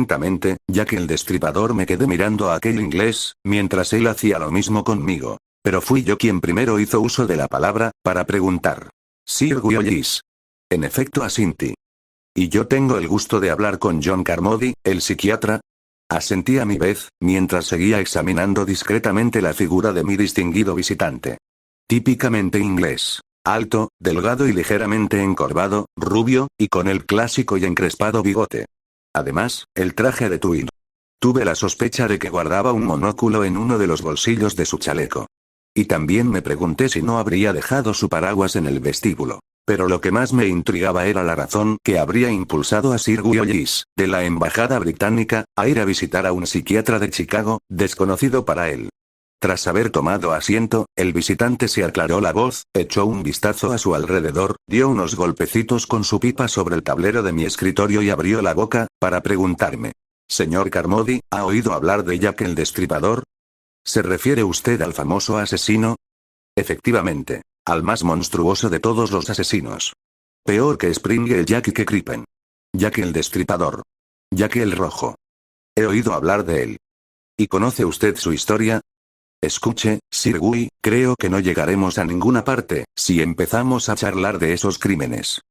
atentamente, ya que el destripador me quedé mirando a aquel inglés, mientras él hacía lo mismo conmigo. Pero fui yo quien primero hizo uso de la palabra, para preguntar. Sir Willis. En efecto, asintí. ¿Y yo tengo el gusto de hablar con John Carmody, el psiquiatra? Asentí a mi vez, mientras seguía examinando discretamente la figura de mi distinguido visitante. Típicamente inglés. Alto, delgado y ligeramente encorvado, rubio, y con el clásico y encrespado bigote. Además, el traje de tweed. Tuve la sospecha de que guardaba un monóculo en uno de los bolsillos de su chaleco. Y también me pregunté si no habría dejado su paraguas en el vestíbulo. Pero lo que más me intrigaba era la razón que habría impulsado a Sir Willis, de la embajada británica, a ir a visitar a un psiquiatra de Chicago, desconocido para él. Tras haber tomado asiento, el visitante se aclaró la voz, echó un vistazo a su alrededor, dio unos golpecitos con su pipa sobre el tablero de mi escritorio y abrió la boca, para preguntarme. Señor Carmody, ¿ha oído hablar de Jack el Destripador? ¿Se refiere usted al famoso asesino? Efectivamente, al más monstruoso de todos los asesinos. Peor que Springer Jack y que Crippen. Jack el Destripador. Jack el Rojo. He oído hablar de él. ¿Y conoce usted su historia? Escuche, Sir Guy, creo que no llegaremos a ninguna parte, si empezamos a charlar de esos crímenes.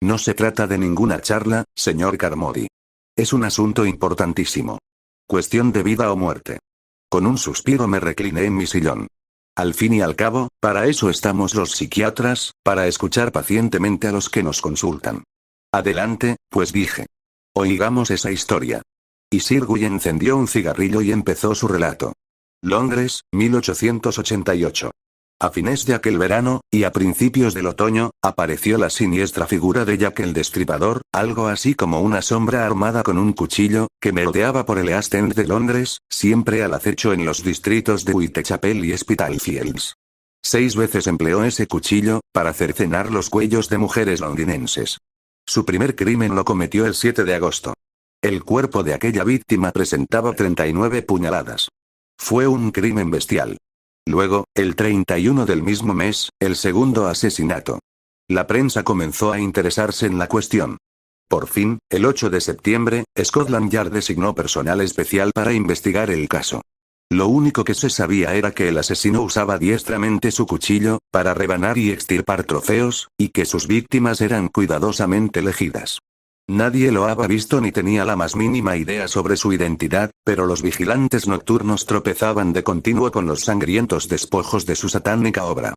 No se trata de ninguna charla, señor Carmody. Es un asunto importantísimo. Cuestión de vida o muerte. Con un suspiro me recliné en mi sillón. Al fin y al cabo, para eso estamos los psiquiatras, para escuchar pacientemente a los que nos consultan. Adelante, pues dije. Oigamos esa historia. Y Sir Guy encendió un cigarrillo y empezó su relato. Londres, 1888. A fines de aquel verano, y a principios del otoño, apareció la siniestra figura de Jack el Destripador, algo así como una sombra armada con un cuchillo, que merodeaba por el East End de Londres, siempre al acecho en los distritos de Whitechapel y Spitalfields. 6 veces empleó ese cuchillo, para cercenar los cuellos de mujeres londinenses. Su primer crimen lo cometió el 7 de agosto. El cuerpo de aquella víctima presentaba 39 puñaladas. Fue un crimen bestial. Luego, el 31 del mismo mes, el segundo asesinato. La prensa comenzó a interesarse en la cuestión. Por fin, el 8 de septiembre, Scotland Yard designó personal especial para investigar el caso. Lo único que se sabía era que el asesino usaba diestramente su cuchillo, para rebanar y extirpar trofeos, y que sus víctimas eran cuidadosamente elegidas. Nadie lo había visto ni tenía la más mínima idea sobre su identidad, pero los vigilantes nocturnos tropezaban de continuo con los sangrientos despojos de su satánica obra.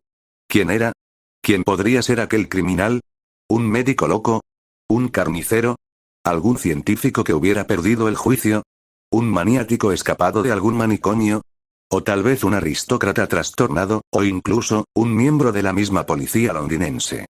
¿Quién era? ¿Quién podría ser aquel criminal? ¿Un médico loco? ¿Un carnicero? ¿Algún científico que hubiera perdido el juicio? ¿Un maniático escapado de algún manicomio? ¿O tal vez un aristócrata trastornado, o incluso, un miembro de la misma policía londinense?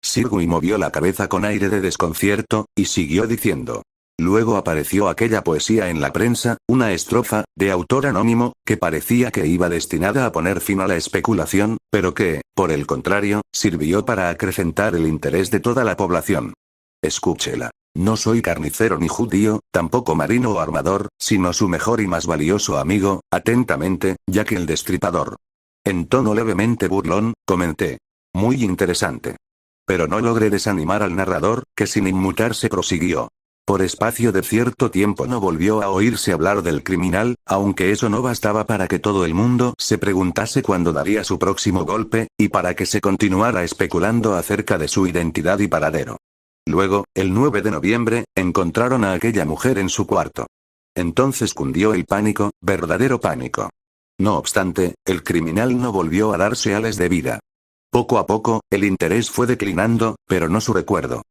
Sir Guy movió la cabeza con aire de desconcierto, y siguió diciendo. Luego apareció aquella poesía en la prensa, una estrofa, de autor anónimo, que parecía que iba destinada a poner fin a la especulación, pero que, por el contrario, sirvió para acrecentar el interés de toda la población. Escúchela. No soy carnicero ni judío, tampoco marino o armador, sino su mejor y más valioso amigo, atentamente, Jack el Destripador. En tono levemente burlón, comenté. Muy interesante. Pero no logré desanimar al narrador, que sin inmutarse prosiguió. Por espacio de cierto tiempo no volvió a oírse hablar del criminal, aunque eso no bastaba para que todo el mundo se preguntase cuándo daría su próximo golpe, y para que se continuara especulando acerca de su identidad y paradero. Luego, el 9 de noviembre, encontraron a aquella mujer en su cuarto. Entonces cundió el pánico, verdadero pánico. No obstante, el criminal no volvió a dar señales de vida. Poco a poco, el interés fue declinando, pero no su recuerdo.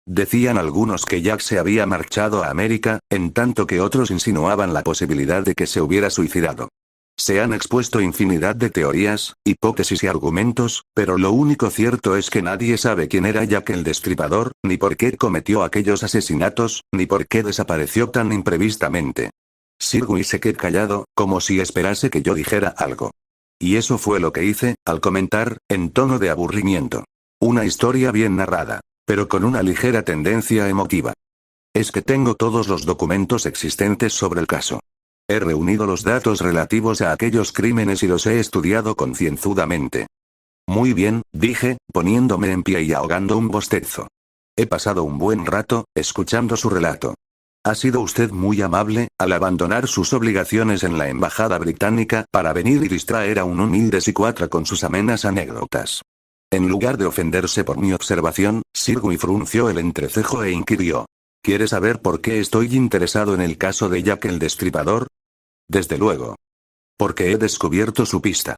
Decían algunos que Jack se había marchado a América, en tanto que otros insinuaban la posibilidad de que se hubiera suicidado. Se han expuesto infinidad de teorías, hipótesis y argumentos, pero lo único cierto es que nadie sabe quién era Jack el Destripador, ni por qué cometió aquellos asesinatos, ni por qué desapareció tan imprevistamente. Sir Guy se quedó callado, como si esperase que yo dijera algo. Y eso fue lo que hice, al comentar, en tono de aburrimiento. Una historia bien narrada, pero con una ligera tendencia emotiva. Es que tengo todos los documentos existentes sobre el caso. He reunido los datos relativos a aquellos crímenes y los he estudiado concienzudamente. Muy bien, dije, poniéndome en pie y ahogando un bostezo. He pasado un buen rato, escuchando su relato. Ha sido usted muy amable, al abandonar sus obligaciones en la embajada británica, para venir y distraer a un humilde psiquiatra con sus amenas anécdotas. En lugar de ofenderse por mi observación, Sirwi frunció el entrecejo e inquirió. ¿Quiere saber por qué estoy interesado en el caso de Jack el Destripador? Desde luego. Porque he descubierto su pista.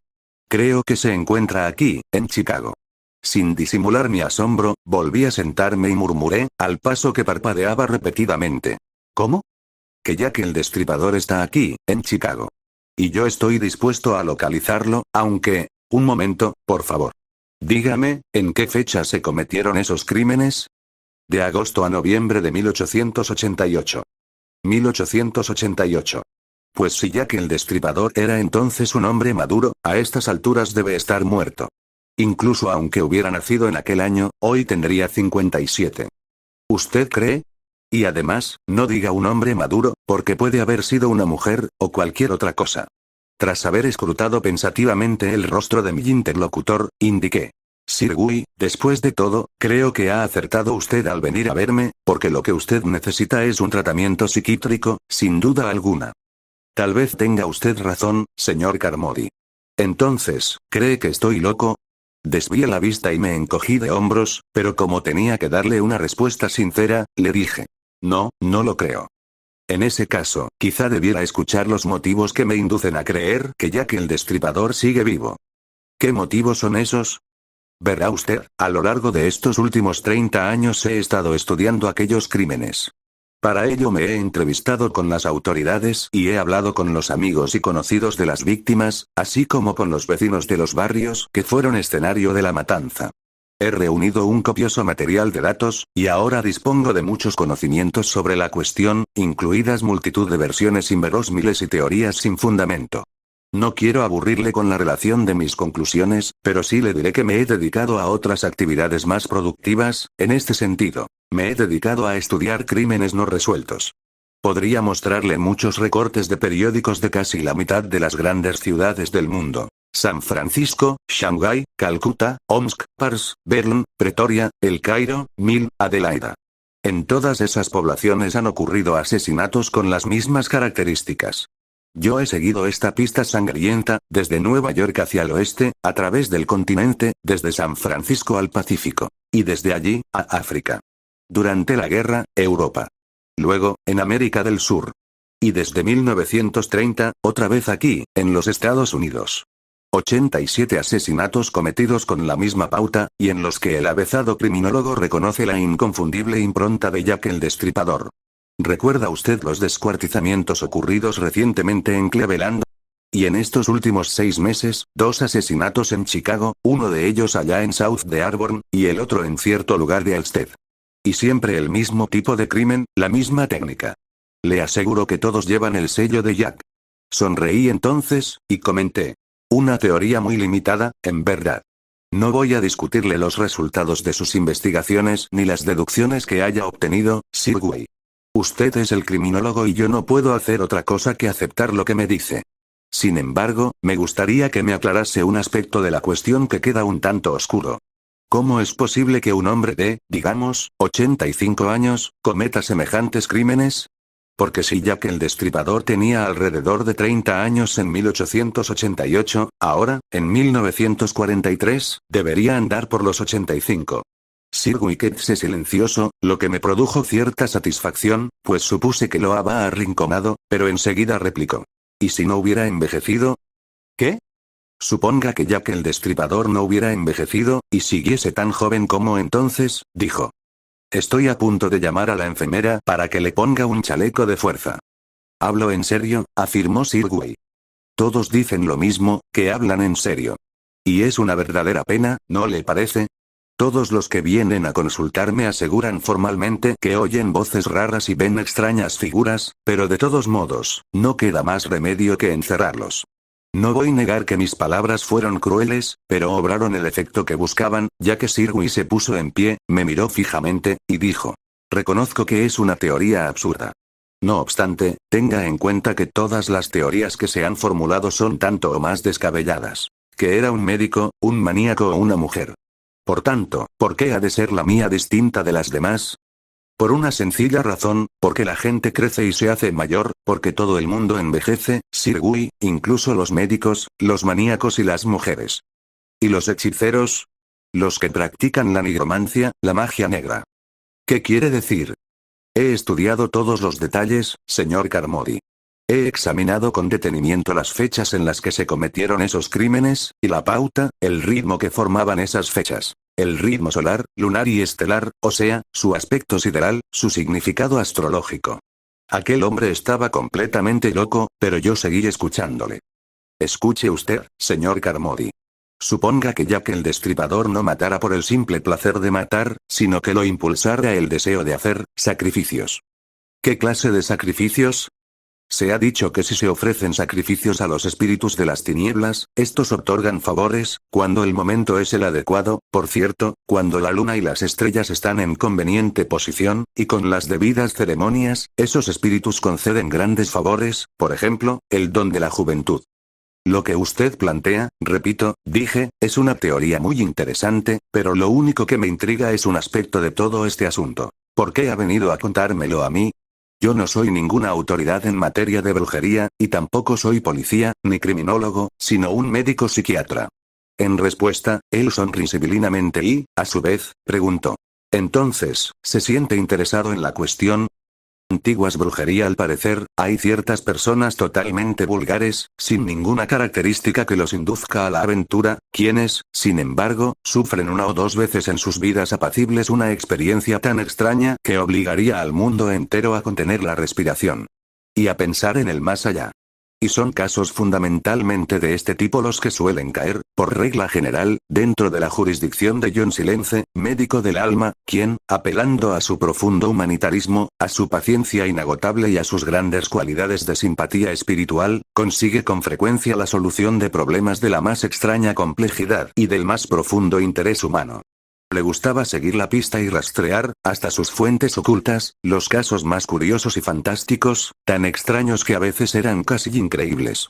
Creo que se encuentra aquí, en Chicago. Sin disimular mi asombro, volví a sentarme y murmuré, al paso que parpadeaba repetidamente. ¿Cómo? Que Jack el Destripador está aquí, en Chicago. Y yo estoy dispuesto a localizarlo, aunque... Un momento, por favor. Dígame, ¿en qué fecha se cometieron esos crímenes? De agosto a noviembre de 1888. 1888. Pues si Jack el Destripador era entonces un hombre maduro, a estas alturas debe estar muerto. Incluso aunque hubiera nacido en aquel año, hoy tendría 57. ¿Usted cree? Y además, no diga un hombre maduro, porque puede haber sido una mujer, o cualquier otra cosa. Tras haber escrutado pensativamente el rostro de mi interlocutor, indiqué. Sirwi, después de todo, creo que ha acertado usted al venir a verme, porque lo que usted necesita es un tratamiento psiquiátrico, sin duda alguna. Tal vez tenga usted razón, señor Carmody. Entonces, ¿cree que estoy loco? Desvié la vista y me encogí de hombros, pero como tenía que darle una respuesta sincera, le dije. No, no lo creo. En ese caso, quizá debiera escuchar los motivos que me inducen a creer que Jack el Destripador sigue vivo. ¿Qué motivos son esos? Verá usted, a lo largo de estos últimos 30 años he estado estudiando aquellos crímenes. Para ello me he entrevistado con las autoridades y he hablado con los amigos y conocidos de las víctimas, así como con los vecinos de los barrios que fueron escenario de la matanza. He reunido un copioso material de datos, y ahora dispongo de muchos conocimientos sobre la cuestión, incluidas multitud de versiones inverosímiles y teorías sin fundamento. No quiero aburrirle con la relación de mis conclusiones, pero sí le diré que me he dedicado a otras actividades más productivas, en este sentido. Me he dedicado a estudiar crímenes no resueltos. Podría mostrarle muchos recortes de periódicos de casi la mitad de las grandes ciudades del mundo. San Francisco, Shanghái, Calcuta, Omsk, Pars, Berlín, Pretoria, El Cairo, Mil, Adelaida. En todas esas poblaciones han ocurrido asesinatos con las mismas características. Yo he seguido esta pista sangrienta, desde Nueva York hacia el oeste, a través del continente, desde San Francisco al Pacífico. Y desde allí, a África. Durante la guerra, Europa. Luego, en América del Sur. Y desde 1930, otra vez aquí, en los Estados Unidos. 87 asesinatos cometidos con la misma pauta, y en los que el avezado criminólogo reconoce la inconfundible impronta de Jack el Destripador. ¿Recuerda usted los descuartizamientos ocurridos recientemente en Cleveland? Y en estos últimos 6 meses, 2 asesinatos en Chicago, uno de ellos allá en South de Arborn, y el otro en cierto lugar de Alsted. Y siempre el mismo tipo de crimen, la misma técnica. Le aseguro que todos llevan el sello de Jack. Sonreí entonces, y comenté. Una teoría muy limitada, en verdad. No voy a discutirle los resultados de sus investigaciones ni las deducciones que haya obtenido, Sirwi. Usted es el criminólogo y yo no puedo hacer otra cosa que aceptar lo que me dice. Sin embargo, me gustaría que me aclarase un aspecto de la cuestión que queda un tanto oscuro. ¿Cómo es posible que un hombre de, digamos, 85 años, cometa semejantes crímenes? Porque si Jack el Destripador tenía alrededor de 30 años en 1888, ahora, en 1943, debería andar por los 85. Sirwi quedóse silencioso, lo que me produjo cierta satisfacción, pues supuse que lo había arrinconado, pero enseguida replicó. ¿Y si no hubiera envejecido? ¿Qué? Suponga que Jack el Destripador no hubiera envejecido, y siguiese tan joven como entonces, dijo. Estoy a punto de llamar a la enfermera para que le ponga un chaleco de fuerza. Hablo en serio, afirmó Sirwi. Todos dicen lo mismo, que hablan en serio. Y es una verdadera pena, ¿no le parece? Todos los que vienen a consultarme aseguran formalmente que oyen voces raras y ven extrañas figuras, pero de todos modos, no queda más remedio que encerrarlos. No voy a negar que mis palabras fueron crueles, pero obraron el efecto que buscaban, ya que Sirwi se puso en pie, me miró fijamente, y dijo. Reconozco que es una teoría absurda. No obstante, tenga en cuenta que todas las teorías que se han formulado son tanto o más descabelladas. Que era un médico, un maníaco o una mujer. Por tanto, ¿por qué ha de ser la mía distinta de las demás? Por una sencilla razón, porque la gente crece y se hace mayor, porque todo el mundo envejece, Sir Guy, incluso los médicos, los maníacos y las mujeres. ¿Y los hechiceros? Los que practican la nigromancia, la magia negra. ¿Qué quiere decir? He estudiado todos los detalles, señor Carmody. He examinado con detenimiento las fechas en las que se cometieron esos crímenes, y la pauta, el ritmo que formaban esas fechas. El ritmo solar, lunar y estelar, o sea, su aspecto sideral, su significado astrológico. Aquel hombre estaba completamente loco, pero yo seguí escuchándole. Escuche usted, señor Carmody. Suponga que ya que el destripador no matara por el simple placer de matar, sino que lo impulsara el deseo de hacer sacrificios. ¿Qué clase de sacrificios? Se ha dicho que si se ofrecen sacrificios a los espíritus de las tinieblas, estos otorgan favores, cuando el momento es el adecuado, por cierto, cuando la luna y las estrellas están en conveniente posición, y con las debidas ceremonias, esos espíritus conceden grandes favores, por ejemplo, el don de la juventud. Lo que usted plantea, repito, dije, es una teoría muy interesante, pero lo único que me intriga es un aspecto de todo este asunto. ¿Por qué ha venido a contármelo a mí? Yo no soy ninguna autoridad en materia de brujería, y tampoco soy policía, ni criminólogo, sino un médico psiquiatra. En respuesta, él sonrió sibilinamente y, a su vez, preguntó. Entonces, ¿se siente interesado en la cuestión? Antiguas brujería al parecer, hay ciertas personas totalmente vulgares, sin ninguna característica que los induzca a la aventura, quienes, sin embargo, sufren una o dos veces en sus vidas apacibles una experiencia tan extraña que obligaría al mundo entero a contener la respiración. Y a pensar en el más allá. Y son casos fundamentalmente de este tipo los que suelen caer, por regla general, dentro de la jurisdicción de John Silence, médico del alma, quien, apelando a su profundo humanitarismo, a su paciencia inagotable y a sus grandes cualidades de simpatía espiritual, consigue con frecuencia la solución de problemas de la más extraña complejidad y del más profundo interés humano. Le gustaba seguir la pista y rastrear, hasta sus fuentes ocultas, los casos más curiosos y fantásticos, tan extraños que a veces eran casi increíbles.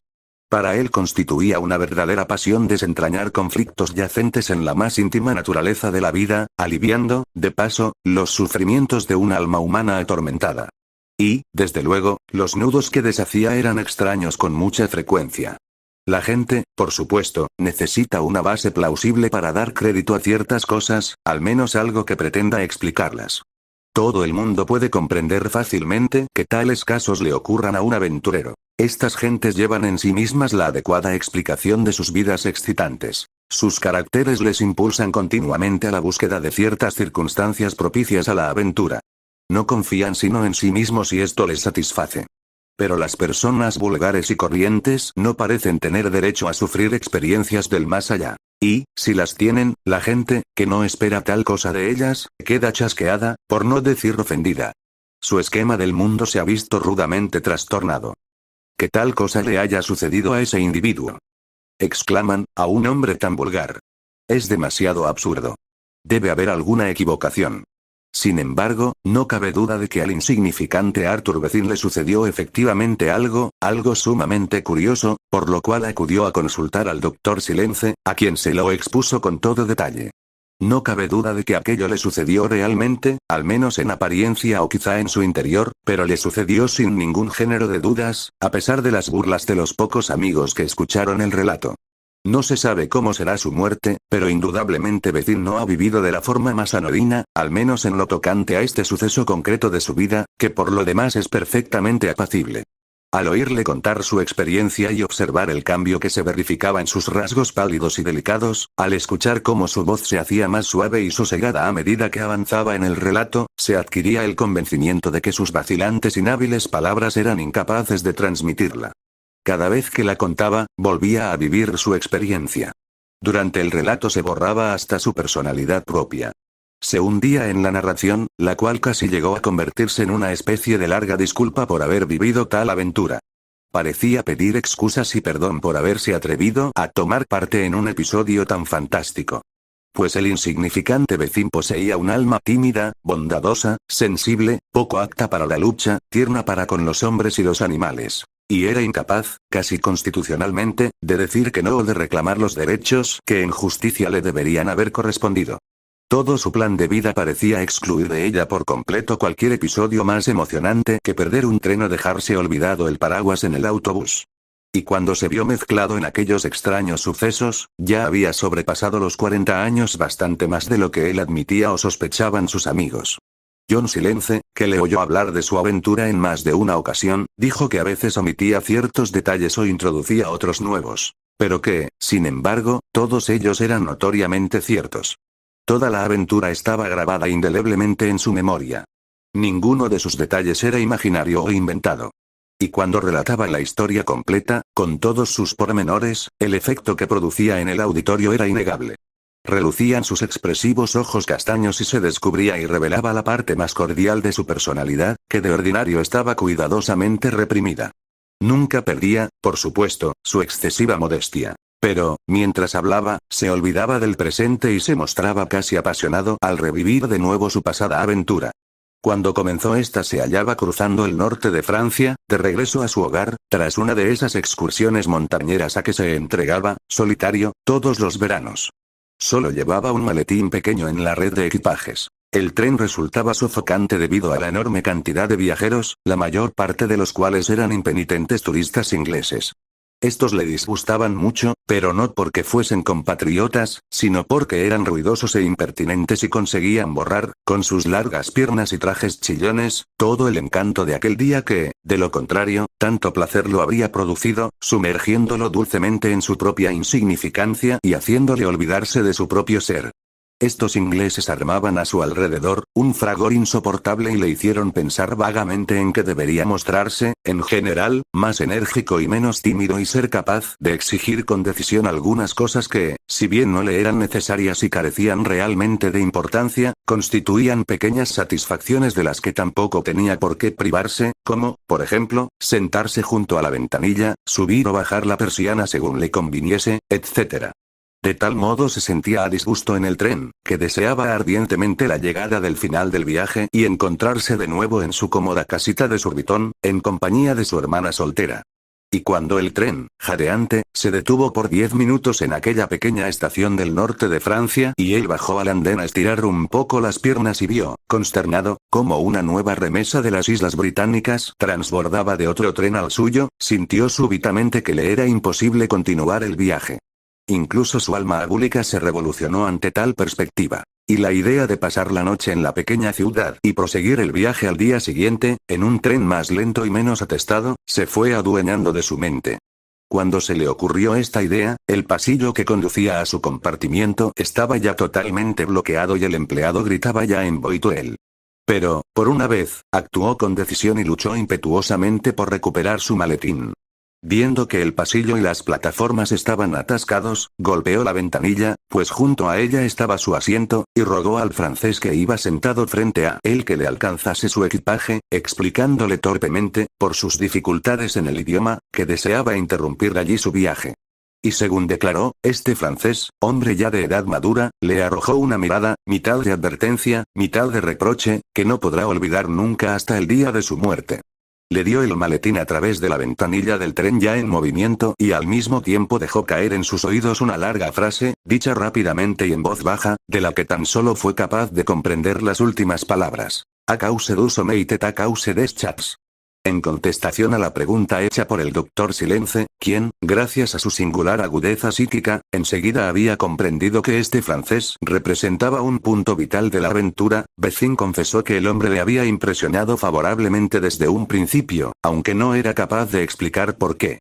Para él constituía una verdadera pasión desentrañar conflictos yacentes en la más íntima naturaleza de la vida, aliviando, de paso, los sufrimientos de un alma humana atormentada. Y, desde luego, los nudos que deshacía eran extraños con mucha frecuencia. La gente, por supuesto, necesita una base plausible para dar crédito a ciertas cosas, al menos algo que pretenda explicarlas. Todo el mundo puede comprender fácilmente que tales casos le ocurran a un aventurero. Estas gentes llevan en sí mismas la adecuada explicación de sus vidas excitantes. Sus caracteres les impulsan continuamente a la búsqueda de ciertas circunstancias propicias a la aventura. No confían sino en sí mismos y esto les satisface. Pero las personas vulgares y corrientes no parecen tener derecho a sufrir experiencias del más allá. Y, si las tienen, la gente, que no espera tal cosa de ellas, queda chasqueada, por no decir ofendida. Su esquema del mundo se ha visto rudamente trastornado. Que tal cosa le haya sucedido a ese individuo. Exclaman, a un hombre tan vulgar. Es demasiado absurdo. Debe haber alguna equivocación. Sin embargo, no cabe duda de que al insignificante Arthur Becin le sucedió efectivamente algo sumamente curioso, por lo cual acudió a consultar al doctor Silence, a quien se lo expuso con todo detalle. No cabe duda de que aquello le sucedió realmente, al menos en apariencia o quizá en su interior, pero le sucedió sin ningún género de dudas, a pesar de las burlas de los pocos amigos que escucharon el relato. No se sabe cómo será su muerte, pero indudablemente Becin no ha vivido de la forma más anodina, al menos en lo tocante a este suceso concreto de su vida, que por lo demás es perfectamente apacible. Al oírle contar su experiencia y observar el cambio que se verificaba en sus rasgos pálidos y delicados, al escuchar cómo su voz se hacía más suave y sosegada a medida que avanzaba en el relato, se adquiría el convencimiento de que sus vacilantes y inhábiles palabras eran incapaces de transmitirla. Cada vez que la contaba, volvía a vivir su experiencia. Durante el relato se borraba hasta su personalidad propia. Se hundía en la narración, la cual casi llegó a convertirse en una especie de larga disculpa por haber vivido tal aventura. Parecía pedir excusas y perdón por haberse atrevido a tomar parte en un episodio tan fantástico. Pues el insignificante Becin poseía un alma tímida, bondadosa, sensible, poco apta para la lucha, tierna para con los hombres y los animales. Y era incapaz, casi constitucionalmente, de decir que no o de reclamar los derechos que en justicia le deberían haber correspondido. Todo su plan de vida parecía excluir de ella por completo cualquier episodio más emocionante que perder un tren o dejarse olvidado el paraguas en el autobús. Y cuando se vio mezclado en aquellos extraños sucesos, ya había sobrepasado los 40 años, bastante más de lo que él admitía o sospechaban sus amigos. John Silence, que le oyó hablar de su aventura en más de una ocasión, dijo que a veces omitía ciertos detalles o introducía otros nuevos. Pero que, sin embargo, todos ellos eran notoriamente ciertos. Toda la aventura estaba grabada indeleblemente en su memoria. Ninguno de sus detalles era imaginario o inventado. Y cuando relataba la historia completa, con todos sus pormenores, el efecto que producía en el auditorio era innegable. Relucían sus expresivos ojos castaños y se descubría y revelaba la parte más cordial de su personalidad, que de ordinario estaba cuidadosamente reprimida. Nunca perdía, por supuesto, su excesiva modestia. Pero, mientras hablaba, se olvidaba del presente y se mostraba casi apasionado al revivir de nuevo su pasada aventura. Cuando comenzó esta se hallaba cruzando el norte de Francia, de regreso a su hogar, tras una de esas excursiones montañeras a que se entregaba, solitario, todos los veranos. Solo llevaba un maletín pequeño en la red de equipajes. El tren resultaba sofocante debido a la enorme cantidad de viajeros, la mayor parte de los cuales eran impenitentes turistas ingleses. Estos le disgustaban mucho, pero no porque fuesen compatriotas, sino porque eran ruidosos e impertinentes y conseguían borrar, con sus largas piernas y trajes chillones, todo el encanto de aquel día que, de lo contrario, tanto placer lo habría producido, sumergiéndolo dulcemente en su propia insignificancia y haciéndole olvidarse de su propio ser. Estos ingleses armaban a su alrededor un fragor insoportable y le hicieron pensar vagamente en que debería mostrarse, en general, más enérgico y menos tímido y ser capaz de exigir con decisión algunas cosas que, si bien no le eran necesarias y carecían realmente de importancia, constituían pequeñas satisfacciones de las que tampoco tenía por qué privarse, como, por ejemplo, sentarse junto a la ventanilla, subir o bajar la persiana según le conviniese, etc. De tal modo se sentía a disgusto en el tren, que deseaba ardientemente la llegada del final del viaje y encontrarse de nuevo en su cómoda casita de Surbiton, en compañía de su hermana soltera. Y cuando el tren, jadeante, se detuvo por 10 minutos en aquella pequeña estación del norte de Francia y él bajó al andén a estirar un poco las piernas y vio, consternado, cómo una nueva remesa de las Islas Británicas transbordaba de otro tren al suyo, sintió súbitamente que le era imposible continuar el viaje. Incluso su alma abúlica se revolucionó ante tal perspectiva. Y la idea de pasar la noche en la pequeña ciudad y proseguir el viaje al día siguiente, en un tren más lento y menos atestado, se fue adueñando de su mente. Cuando se le ocurrió esta idea, el pasillo que conducía a su compartimiento estaba ya totalmente bloqueado y el empleado gritaba ya en Boituel. Pero, por una vez, actuó con decisión y luchó impetuosamente por recuperar su maletín. Viendo que el pasillo y las plataformas estaban atascados, golpeó la ventanilla, pues junto a ella estaba su asiento, y rogó al francés que iba sentado frente a él que le alcanzase su equipaje, explicándole torpemente, por sus dificultades en el idioma, que deseaba interrumpir allí su viaje. Y según declaró, este francés, hombre ya de edad madura, le arrojó una mirada, mitad de advertencia, mitad de reproche, que no podrá olvidar nunca hasta el día de su muerte. Le dio el maletín a través de la ventanilla del tren ya en movimiento y al mismo tiempo dejó caer en sus oídos una larga frase, dicha rápidamente y en voz baja, de la que tan solo fue capaz de comprender las últimas palabras. A cause du sommeil et a cause des chats. En contestación a la pregunta hecha por el doctor Silence, quien, gracias a su singular agudeza psíquica, enseguida había comprendido que este francés representaba un punto vital de la aventura, Béthune confesó que el hombre le había impresionado favorablemente desde un principio, aunque no era capaz de explicar por qué.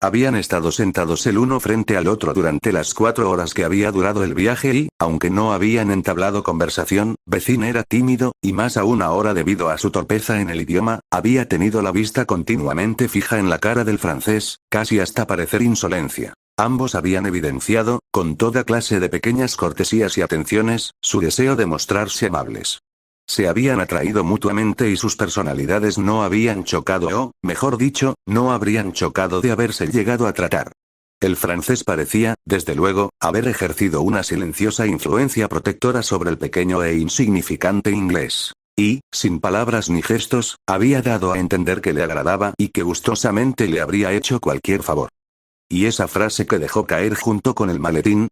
Habían estado sentados el uno frente al otro durante las 4 horas que había durado el viaje y, aunque no habían entablado conversación, Béthune era tímido, y más aún ahora debido a su torpeza en el idioma, había tenido la vista continuamente fija en la cara del francés, casi hasta parecer insolencia. Ambos habían evidenciado, con toda clase de pequeñas cortesías y atenciones, su deseo de mostrarse amables. Se habían atraído mutuamente y sus personalidades no habían chocado o, mejor dicho, no habrían chocado de haberse llegado a tratar. El francés parecía, desde luego, haber ejercido una silenciosa influencia protectora sobre el pequeño e insignificante inglés. Y, sin palabras ni gestos, había dado a entender que le agradaba y que gustosamente le habría hecho cualquier favor. ¿Y esa frase que dejó caer junto con el maletín?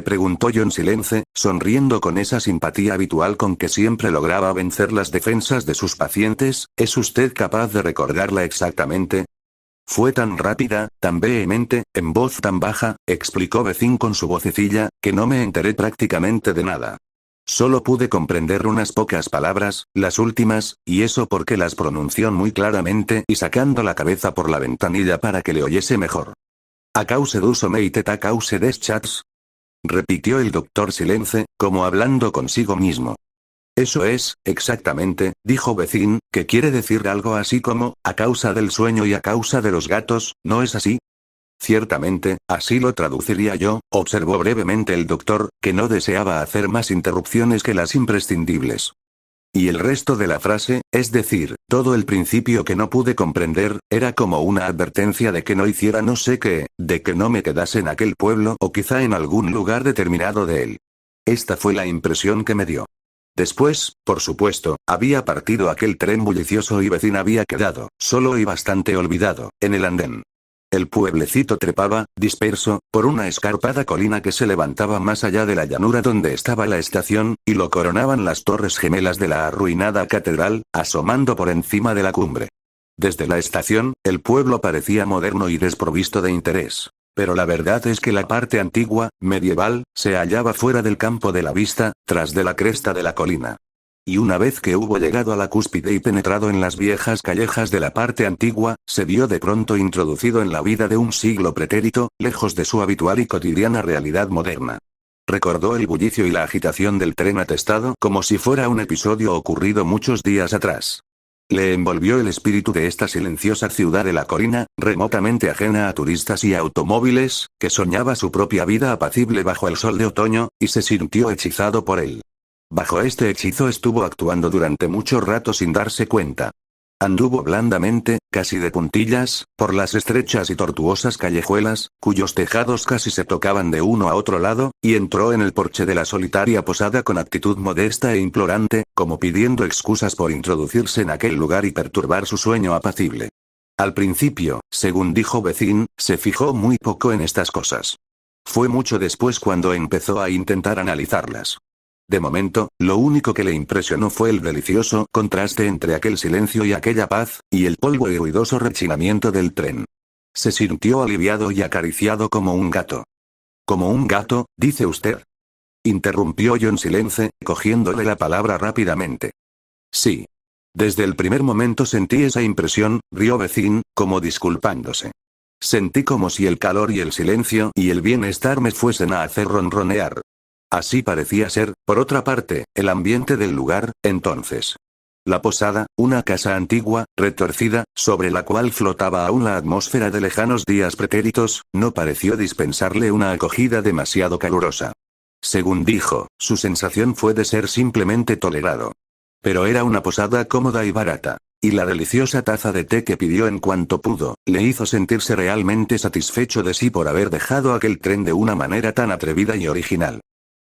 Preguntó John Silence, sonriendo con esa simpatía habitual con que siempre lograba vencer las defensas de sus pacientes. ¿Es usted capaz de recordarla exactamente? Fue tan rápida, tan vehemente, en voz tan baja, explicó Vezin con su vocecilla, que no me enteré prácticamente de nada. Solo pude comprender unas pocas palabras, las últimas, y eso porque las pronunció muy claramente y sacando la cabeza por la ventanilla para que le oyese mejor. A cause du sommeil a cause des chats, repitió el doctor Silence, como hablando consigo mismo. Eso es, exactamente, dijo Vezin, que quiere decir algo así como, a causa del sueño y a causa de los gatos, ¿no es así? Ciertamente, así lo traduciría yo, observó brevemente el doctor, que no deseaba hacer más interrupciones que las imprescindibles. Y el resto de la frase, es decir, todo el principio que no pude comprender, era como una advertencia de que no hiciera no sé qué, de que no me quedase en aquel pueblo o quizá en algún lugar determinado de él. Esta fue la impresión que me dio. Después, por supuesto, había partido aquel tren bullicioso y Vezin había quedado, solo y bastante olvidado, en el andén. El pueblecito trepaba, disperso, por una escarpada colina que se levantaba más allá de la llanura donde estaba la estación, y lo coronaban las torres gemelas de la arruinada catedral, asomando por encima de la cumbre. Desde la estación, el pueblo parecía moderno y desprovisto de interés. Pero la verdad es que la parte antigua, medieval, se hallaba fuera del campo de la vista, tras de la cresta de la colina. Y una vez que hubo llegado a la cúspide y penetrado en las viejas callejas de la parte antigua, se vio de pronto introducido en la vida de un siglo pretérito, lejos de su habitual y cotidiana realidad moderna. Recordó el bullicio y la agitación del tren atestado como si fuera un episodio ocurrido muchos días atrás. Le envolvió el espíritu de esta silenciosa ciudad de la colina, remotamente ajena a turistas y automóviles, que soñaba su propia vida apacible bajo el sol de otoño, y se sintió hechizado por él. Bajo este hechizo estuvo actuando durante mucho rato sin darse cuenta. Anduvo blandamente, casi de puntillas, por las estrechas y tortuosas callejuelas, cuyos tejados casi se tocaban de uno a otro lado, y entró en el porche de la solitaria posada con actitud modesta e implorante, como pidiendo excusas por introducirse en aquel lugar y perturbar su sueño apacible. Al principio, según dijo Vezin, se fijó muy poco en estas cosas. Fue mucho después cuando empezó a intentar analizarlas. De momento, lo único que le impresionó fue el delicioso contraste entre aquel silencio y aquella paz, y el polvo y ruidoso rechinamiento del tren. Se sintió aliviado y acariciado como un gato. ¿Como un gato, dice usted? Interrumpió John Silence, cogiéndole la palabra rápidamente. Sí. Desde el primer momento sentí esa impresión, rió Vezin, como disculpándose. Sentí como si el calor y el silencio y el bienestar me fuesen a hacer ronronear. Así parecía ser, por otra parte, el ambiente del lugar, entonces. La posada, una casa antigua, retorcida, sobre la cual flotaba aún la atmósfera de lejanos días pretéritos, no pareció dispensarle una acogida demasiado calurosa. Según dijo, su sensación fue de ser simplemente tolerado. Pero era una posada cómoda y barata. Y la deliciosa taza de té que pidió en cuanto pudo, le hizo sentirse realmente satisfecho de sí por haber dejado aquel tren de una manera tan atrevida y original.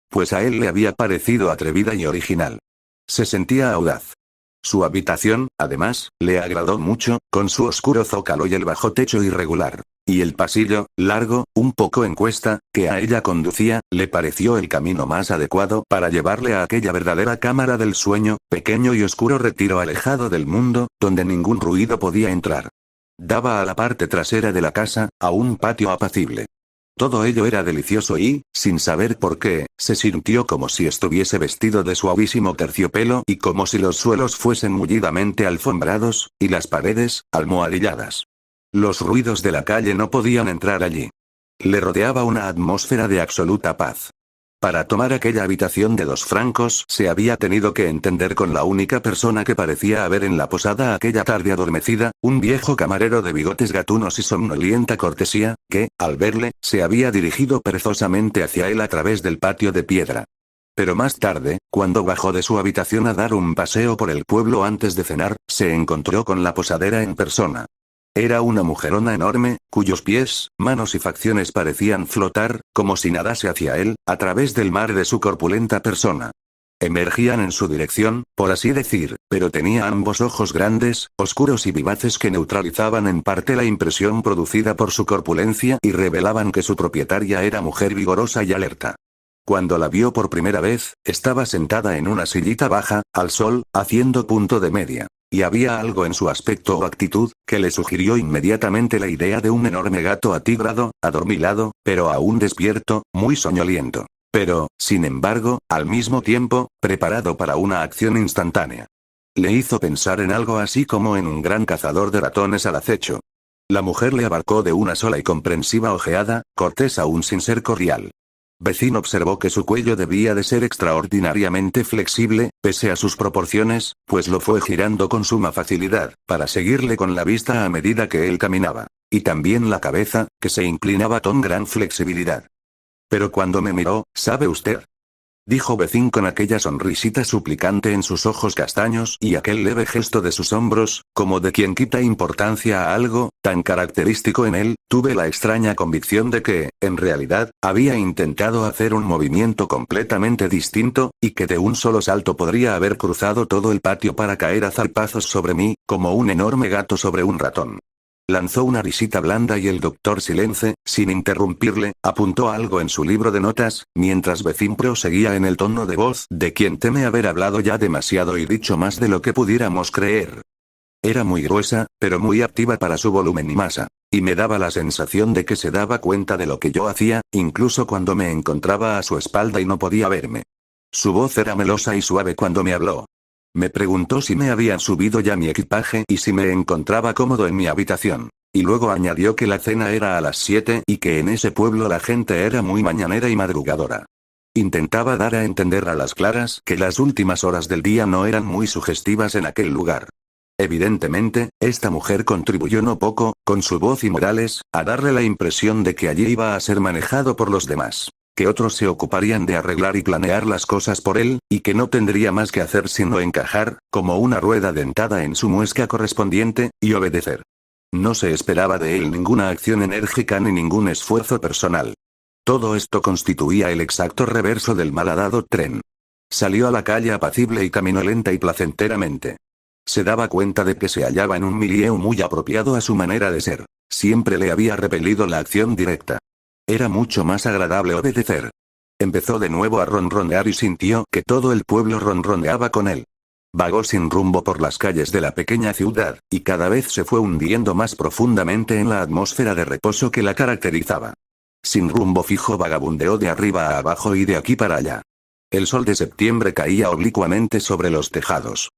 Pues a él le había parecido atrevida y original. Se sentía audaz. Su habitación, además, le agradó mucho, con su oscuro zócalo y el bajo techo irregular. Y el pasillo, largo, un poco en cuesta, que a ella conducía, le pareció el camino más adecuado para llevarle a aquella verdadera cámara del sueño, pequeño y oscuro retiro alejado del mundo, donde ningún ruido podía entrar. Daba a la parte trasera de la casa, a un patio apacible. Todo ello era delicioso y, sin saber por qué, se sintió como si estuviese vestido de suavísimo terciopelo y como si los suelos fuesen mullidamente alfombrados, y las paredes, almohadilladas. Los ruidos de la calle no podían entrar allí. Le rodeaba una atmósfera de absoluta paz. Para tomar aquella habitación de 2 francos se había tenido que entender con la única persona que parecía haber en la posada aquella tarde adormecida, un viejo camarero de bigotes gatunos y somnolienta cortesía, que, al verle, se había dirigido perezosamente hacia él a través del patio de piedra. Pero más tarde, cuando bajó de su habitación a dar un paseo por el pueblo antes de cenar, se encontró con la posadera en persona. Era una mujerona enorme, cuyos pies, manos y facciones parecían flotar, como si nadase hacia él, a través del mar de su corpulenta persona. Emergían en su dirección, por así decir, pero tenía ambos ojos grandes, oscuros y vivaces que neutralizaban en parte la impresión producida por su corpulencia y revelaban que su propietaria era mujer vigorosa y alerta. Cuando la vio por primera vez, estaba sentada en una sillita baja, al sol, haciendo punto de media. Y había algo en su aspecto o actitud, que le sugirió inmediatamente la idea de un enorme gato atigrado, adormilado, pero aún despierto, muy soñoliento. Pero, sin embargo, al mismo tiempo, preparado para una acción instantánea. Le hizo pensar en algo así como en un gran cazador de ratones al acecho. La mujer le abarcó de una sola y comprensiva ojeada, cortés aún sin ser cordial. Vecino observó que su cuello debía de ser extraordinariamente flexible, pese a sus proporciones, pues lo fue girando con suma facilidad, para seguirle con la vista a medida que él caminaba. Y también la cabeza, que se inclinaba con gran flexibilidad. Pero cuando me miró, ¿sabe usted?, dijo Vecin con aquella sonrisita suplicante en sus ojos castaños y aquel leve gesto de sus hombros, como de quien quita importancia a algo, tan característico en él. Tuve la extraña convicción de que, en realidad, había intentado hacer un movimiento completamente distinto, y que de un solo salto podría haber cruzado todo el patio para caer a zarpazos sobre mí, como un enorme gato sobre un ratón. Lanzó una risita blanda y el doctor Silence, sin interrumpirle, apuntó algo en su libro de notas, mientras Vecin proseguía en el tono de voz de quien teme haber hablado ya demasiado y dicho más de lo que pudiéramos creer. Era muy gruesa, pero muy activa para su volumen y masa, y me daba la sensación de que se daba cuenta de lo que yo hacía, incluso cuando me encontraba a su espalda y no podía verme. Su voz era melosa y suave cuando me habló. Me preguntó si me habían subido ya mi equipaje y si me encontraba cómodo en mi habitación. Y luego añadió que la cena era a las 7 y que en ese pueblo la gente era muy mañanera y madrugadora. Intentaba dar a entender a las claras que las últimas horas del día no eran muy sugestivas en aquel lugar. Evidentemente, esta mujer contribuyó no poco, con su voz y modales, a darle la impresión de que allí iba a ser manejado por los demás. Que otros se ocuparían de arreglar y planear las cosas por él, y que no tendría más que hacer sino encajar, como una rueda dentada en su muesca correspondiente, y obedecer. No se esperaba de él ninguna acción enérgica ni ningún esfuerzo personal. Todo esto constituía el exacto reverso del malhadado tren. Salió a la calle apacible y caminó lenta y placenteramente. Se daba cuenta de que se hallaba en un milieu muy apropiado a su manera de ser. Siempre le había repelido la acción directa. Era mucho más agradable obedecer. Empezó de nuevo a ronronear y sintió que todo el pueblo ronroneaba con él. Vagó sin rumbo por las calles de la pequeña ciudad, y cada vez se fue hundiendo más profundamente en la atmósfera de reposo que la caracterizaba. Sin rumbo fijo vagabundeó de arriba a abajo y de aquí para allá. El sol de septiembre caía oblicuamente sobre los tejados.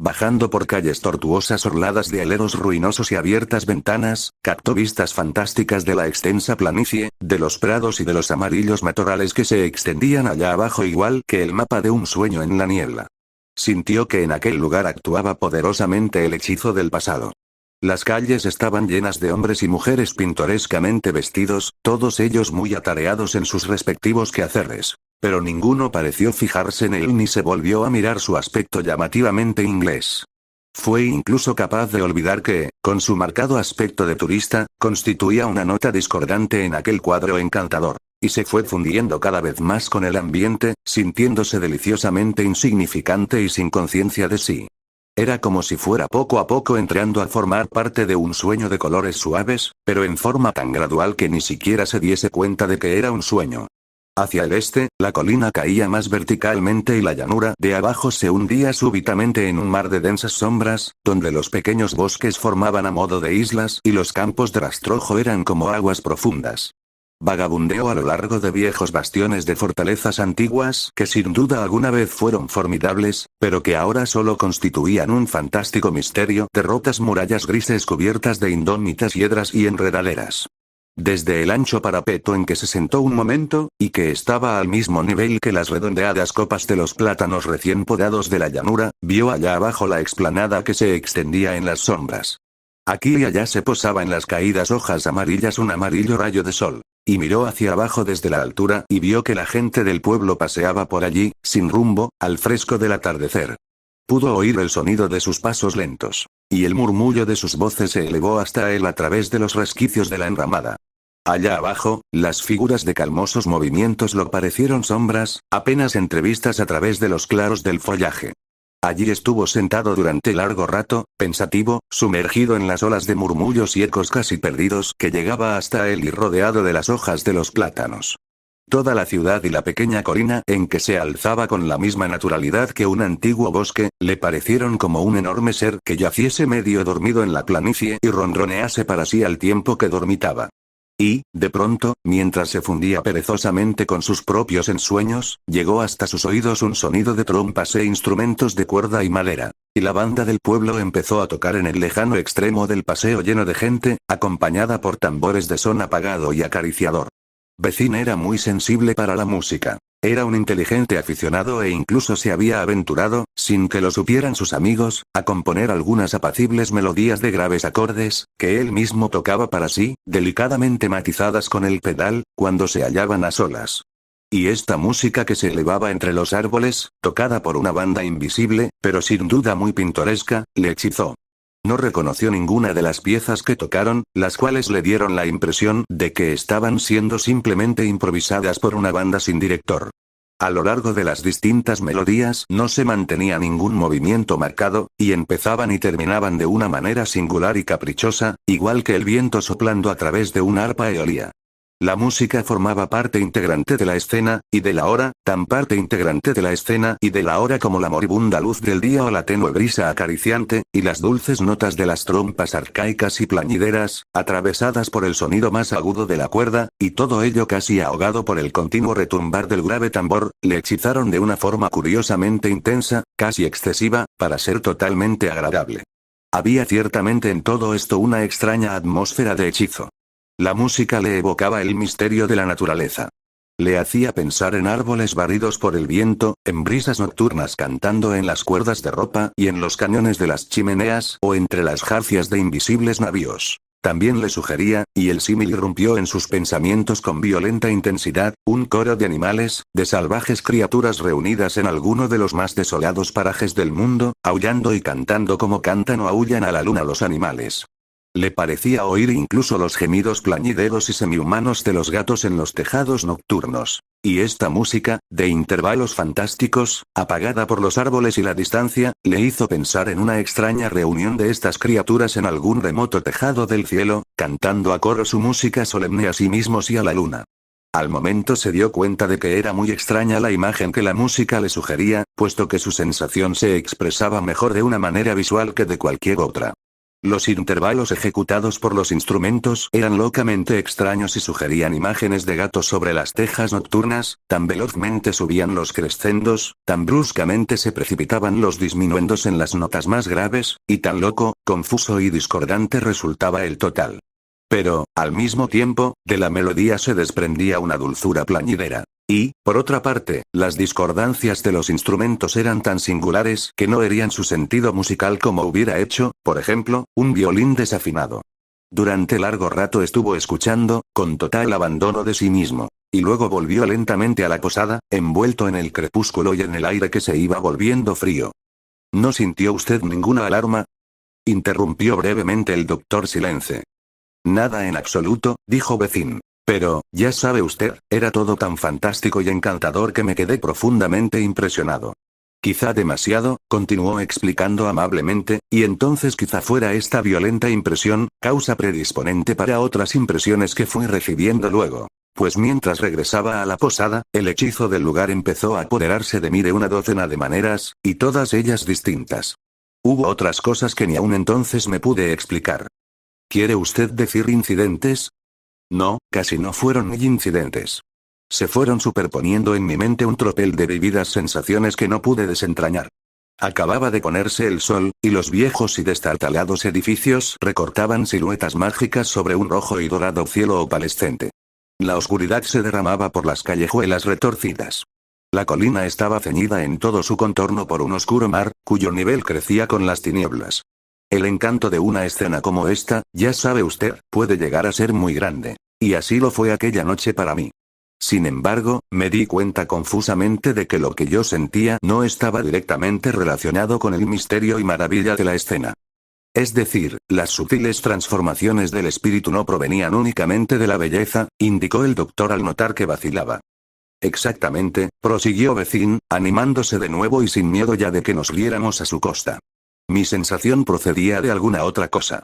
Bajando por calles tortuosas orladas de aleros ruinosos y abiertas ventanas, captó vistas fantásticas de la extensa planicie, de los prados y de los amarillos matorrales que se extendían allá abajo igual que el mapa de un sueño en la niebla. Sintió que en aquel lugar actuaba poderosamente el hechizo del pasado. Las calles estaban llenas de hombres y mujeres pintorescamente vestidos, todos ellos muy atareados en sus respectivos quehaceres. Pero ninguno pareció fijarse en él ni se volvió a mirar su aspecto llamativamente inglés. Fue incluso capaz de olvidar que, con su marcado aspecto de turista, constituía una nota discordante en aquel cuadro encantador. Y se fue fundiendo cada vez más con el ambiente, sintiéndose deliciosamente insignificante y sin conciencia de sí. Era como si fuera poco a poco entrando a formar parte de un sueño de colores suaves, pero en forma tan gradual que ni siquiera se diese cuenta de que era un sueño. Hacia el este, la colina caía más verticalmente y la llanura de abajo se hundía súbitamente en un mar de densas sombras, donde los pequeños bosques formaban a modo de islas y los campos de rastrojo eran como aguas profundas. Vagabundeó a lo largo de viejos bastiones de fortalezas antiguas que sin duda alguna vez fueron formidables, pero que ahora solo constituían un fantástico misterio de rotas murallas grises cubiertas de indómitas hiedras y enredaderas. Desde el ancho parapeto en que se sentó un momento, y que estaba al mismo nivel que las redondeadas copas de los plátanos recién podados de la llanura, vio allá abajo la explanada que se extendía en las sombras. Aquí y allá se posaba en las caídas hojas amarillas un amarillo rayo de sol. Y miró hacia abajo desde la altura y vio que la gente del pueblo paseaba por allí, sin rumbo, al fresco del atardecer. Pudo oír el sonido de sus pasos lentos. Y el murmullo de sus voces se elevó hasta él a través de los resquicios de la enramada. Allá abajo, las figuras de calmosos movimientos lo parecieron sombras, apenas entrevistas a través de los claros del follaje. Allí estuvo sentado durante largo rato, pensativo, sumergido en las olas de murmullos y ecos casi perdidos que llegaba hasta él y rodeado de las hojas de los plátanos. Toda la ciudad y la pequeña colina en que se alzaba con la misma naturalidad que un antiguo bosque, le parecieron como un enorme ser que yaciese medio dormido en la planicie y ronronease para sí al tiempo que dormitaba. Y, de pronto, mientras se fundía perezosamente con sus propios ensueños, llegó hasta sus oídos un sonido de trompas e instrumentos de cuerda y madera. Y la banda del pueblo empezó a tocar en el lejano extremo del paseo lleno de gente, acompañada por tambores de son apagado y acariciador. Vecin era muy sensible para la música. Era un inteligente aficionado e incluso se había aventurado, sin que lo supieran sus amigos, a componer algunas apacibles melodías de graves acordes, que él mismo tocaba para sí, delicadamente matizadas con el pedal, cuando se hallaban a solas. Y esta música que se elevaba entre los árboles, tocada por una banda invisible, pero sin duda muy pintoresca, le hechizó. No reconoció ninguna de las piezas que tocaron, las cuales le dieron la impresión de que estaban siendo simplemente improvisadas por una banda sin director. A lo largo de las distintas melodías no se mantenía ningún movimiento marcado, y empezaban y terminaban de una manera singular y caprichosa, igual que el viento soplando a través de una arpa eolía. La música formaba parte integrante de la escena, y de la hora, tan parte integrante de la escena y de la hora como la moribunda luz del día o la tenue brisa acariciante, y las dulces notas de las trompas arcaicas y plañideras, atravesadas por el sonido más agudo de la cuerda, y todo ello casi ahogado por el continuo retumbar del grave tambor, le hechizaron de una forma curiosamente intensa, casi excesiva, para ser totalmente agradable. Había ciertamente en todo esto una extraña atmósfera de hechizo. La música le evocaba el misterio de la naturaleza. Le hacía pensar en árboles barridos por el viento, en brisas nocturnas cantando en las cuerdas de ropa y en los cañones de las chimeneas o entre las jarcias de invisibles navíos. También le sugería, y el símil irrumpió en sus pensamientos con violenta intensidad, un coro de animales, de salvajes criaturas reunidas en alguno de los más desolados parajes del mundo, aullando y cantando como cantan o aullan a la luna los animales. Le parecía oír incluso los gemidos plañideros y semihumanos de los gatos en los tejados nocturnos. Y esta música, de intervalos fantásticos, apagada por los árboles y la distancia, le hizo pensar en una extraña reunión de estas criaturas en algún remoto tejado del cielo, cantando a coro su música solemne a sí mismos y a la luna. Al momento se dio cuenta de que era muy extraña la imagen que la música le sugería, puesto que su sensación se expresaba mejor de una manera visual que de cualquier otra. Los intervalos ejecutados por los instrumentos eran locamente extraños y sugerían imágenes de gatos sobre las tejas nocturnas, tan velozmente subían los crescendos, tan bruscamente se precipitaban los disminuendos en las notas más graves, y tan loco, confuso y discordante resultaba el total. Pero, al mismo tiempo, de la melodía se desprendía una dulzura plañidera. Y, por otra parte, las discordancias de los instrumentos eran tan singulares que no herían su sentido musical como hubiera hecho, por ejemplo, un violín desafinado. Durante largo rato estuvo escuchando, con total abandono de sí mismo. Y luego volvió lentamente a la posada, envuelto en el crepúsculo y en el aire que se iba volviendo frío. ¿No sintió usted ninguna alarma?, interrumpió brevemente el doctor Silence. Nada en absoluto, dijo Vecin. Pero, ya sabe usted, era todo tan fantástico y encantador que me quedé profundamente impresionado. Quizá demasiado, continuó explicando amablemente, y entonces quizá fuera esta violenta impresión, causa predisponente para otras impresiones que fui recibiendo luego. Pues mientras regresaba a la posada, el hechizo del lugar empezó a apoderarse de mí de una docena de maneras, y todas ellas distintas. Hubo otras cosas que ni aún entonces me pude explicar. ¿Quiere usted decir incidentes? No, casi no fueron ni incidentes. Se fueron superponiendo en mi mente un tropel de vividas sensaciones que no pude desentrañar. Acababa de ponerse el sol, y los viejos y destartalados edificios recortaban siluetas mágicas sobre un rojo y dorado cielo opalescente. La oscuridad se derramaba por las callejuelas retorcidas. La colina estaba ceñida en todo su contorno por un oscuro mar, cuyo nivel crecía con las tinieblas. El encanto de una escena como esta, ya sabe usted, puede llegar a ser muy grande. Y así lo fue aquella noche para mí. Sin embargo, me di cuenta confusamente de que lo que yo sentía no estaba directamente relacionado con el misterio y maravilla de la escena. Es decir, las sutiles transformaciones del espíritu no provenían únicamente de la belleza, indicó el doctor al notar que vacilaba. Exactamente, prosiguió Vecin, animándose de nuevo y sin miedo ya de que nos viéramos a su costa. Mi sensación procedía de alguna otra cosa.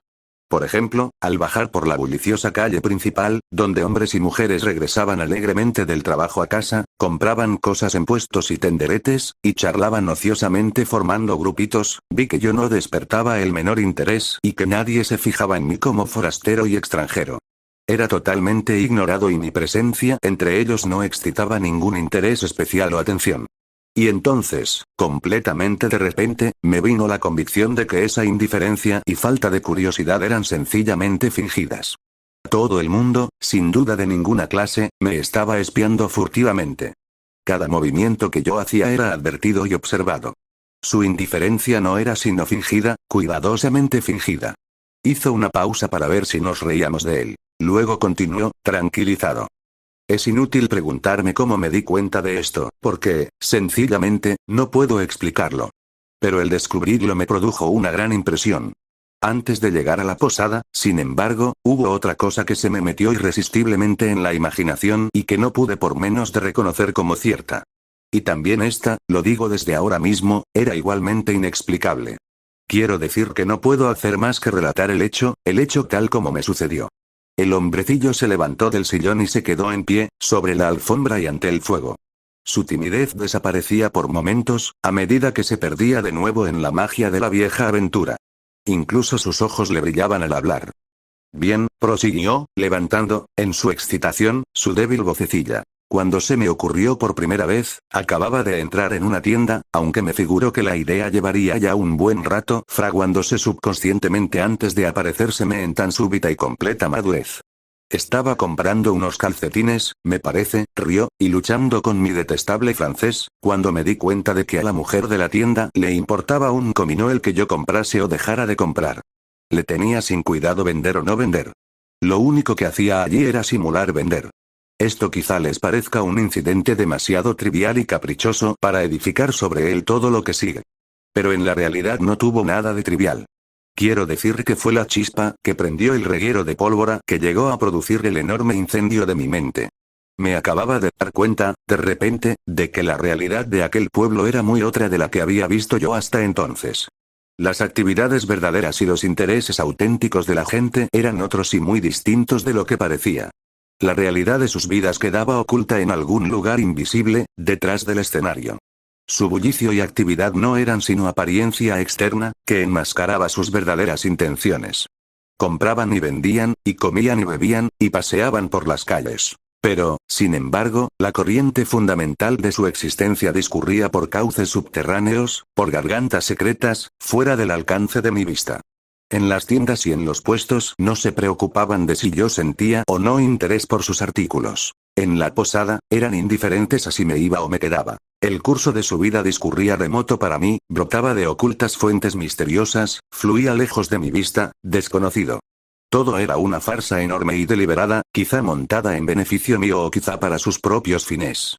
Por ejemplo, al bajar por la bulliciosa calle principal, donde hombres y mujeres regresaban alegremente del trabajo a casa, compraban cosas en puestos y tenderetes, y charlaban ociosamente formando grupitos, vi que yo no despertaba el menor interés y que nadie se fijaba en mí como forastero y extranjero. Era totalmente ignorado y mi presencia entre ellos no excitaba ningún interés especial o atención. Y entonces, completamente de repente, me vino la convicción de que esa indiferencia y falta de curiosidad eran sencillamente fingidas. Todo el mundo, sin duda de ninguna clase, me estaba espiando furtivamente. Cada movimiento que yo hacía era advertido y observado. Su indiferencia no era sino fingida, cuidadosamente fingida. Hizo una pausa para ver si nos reíamos de él. Luego continuó, tranquilizado. Es inútil preguntarme cómo me di cuenta de esto, porque, sencillamente, no puedo explicarlo. Pero el descubrirlo me produjo una gran impresión. Antes de llegar a la posada, sin embargo, hubo otra cosa que se me metió irresistiblemente en la imaginación y que no pude por menos de reconocer como cierta. Y también esta, lo digo desde ahora mismo, era igualmente inexplicable. Quiero decir que no puedo hacer más que relatar el hecho tal como me sucedió. El hombrecillo se levantó del sillón y se quedó en pie, sobre la alfombra y ante el fuego. Su timidez desaparecía por momentos, a medida que se perdía de nuevo en la magia de la vieja aventura. Incluso sus ojos le brillaban al hablar. Bien, prosiguió, levantando, en su excitación, su débil vocecilla. Cuando se me ocurrió por primera vez, acababa de entrar en una tienda, aunque me figuro que la idea llevaría ya un buen rato fraguándose subconscientemente antes de aparecérseme en tan súbita y completa madurez. Estaba comprando unos calcetines, me parece, rió, y luchando con mi detestable francés, cuando me di cuenta de que a la mujer de la tienda le importaba un comino el que yo comprase o dejara de comprar. Le tenía sin cuidado vender o no vender. Lo único que hacía allí era simular vender. Esto quizá les parezca un incidente demasiado trivial y caprichoso para edificar sobre él todo lo que sigue. Pero en la realidad no tuvo nada de trivial. Quiero decir que fue la chispa que prendió el reguero de pólvora que llegó a producir el enorme incendio de mi mente. Me acababa de dar cuenta, de repente, de que la realidad de aquel pueblo era muy otra de la que había visto yo hasta entonces. Las actividades verdaderas y los intereses auténticos de la gente eran otros y muy distintos de lo que parecía. La realidad de sus vidas quedaba oculta en algún lugar invisible, detrás del escenario. Su bullicio y actividad no eran sino apariencia externa, que enmascaraba sus verdaderas intenciones. Compraban y vendían, y comían y bebían, y paseaban por las calles. Pero, sin embargo, la corriente fundamental de su existencia discurría por cauces subterráneos, por gargantas secretas, fuera del alcance de mi vista. En las tiendas y en los puestos no se preocupaban de si yo sentía o no interés por sus artículos. En la posada, eran indiferentes a si me iba o me quedaba. El curso de su vida discurría remoto para mí, brotaba de ocultas fuentes misteriosas, fluía lejos de mi vista, desconocido. Todo era una farsa enorme y deliberada, quizá montada en beneficio mío o quizá para sus propios fines.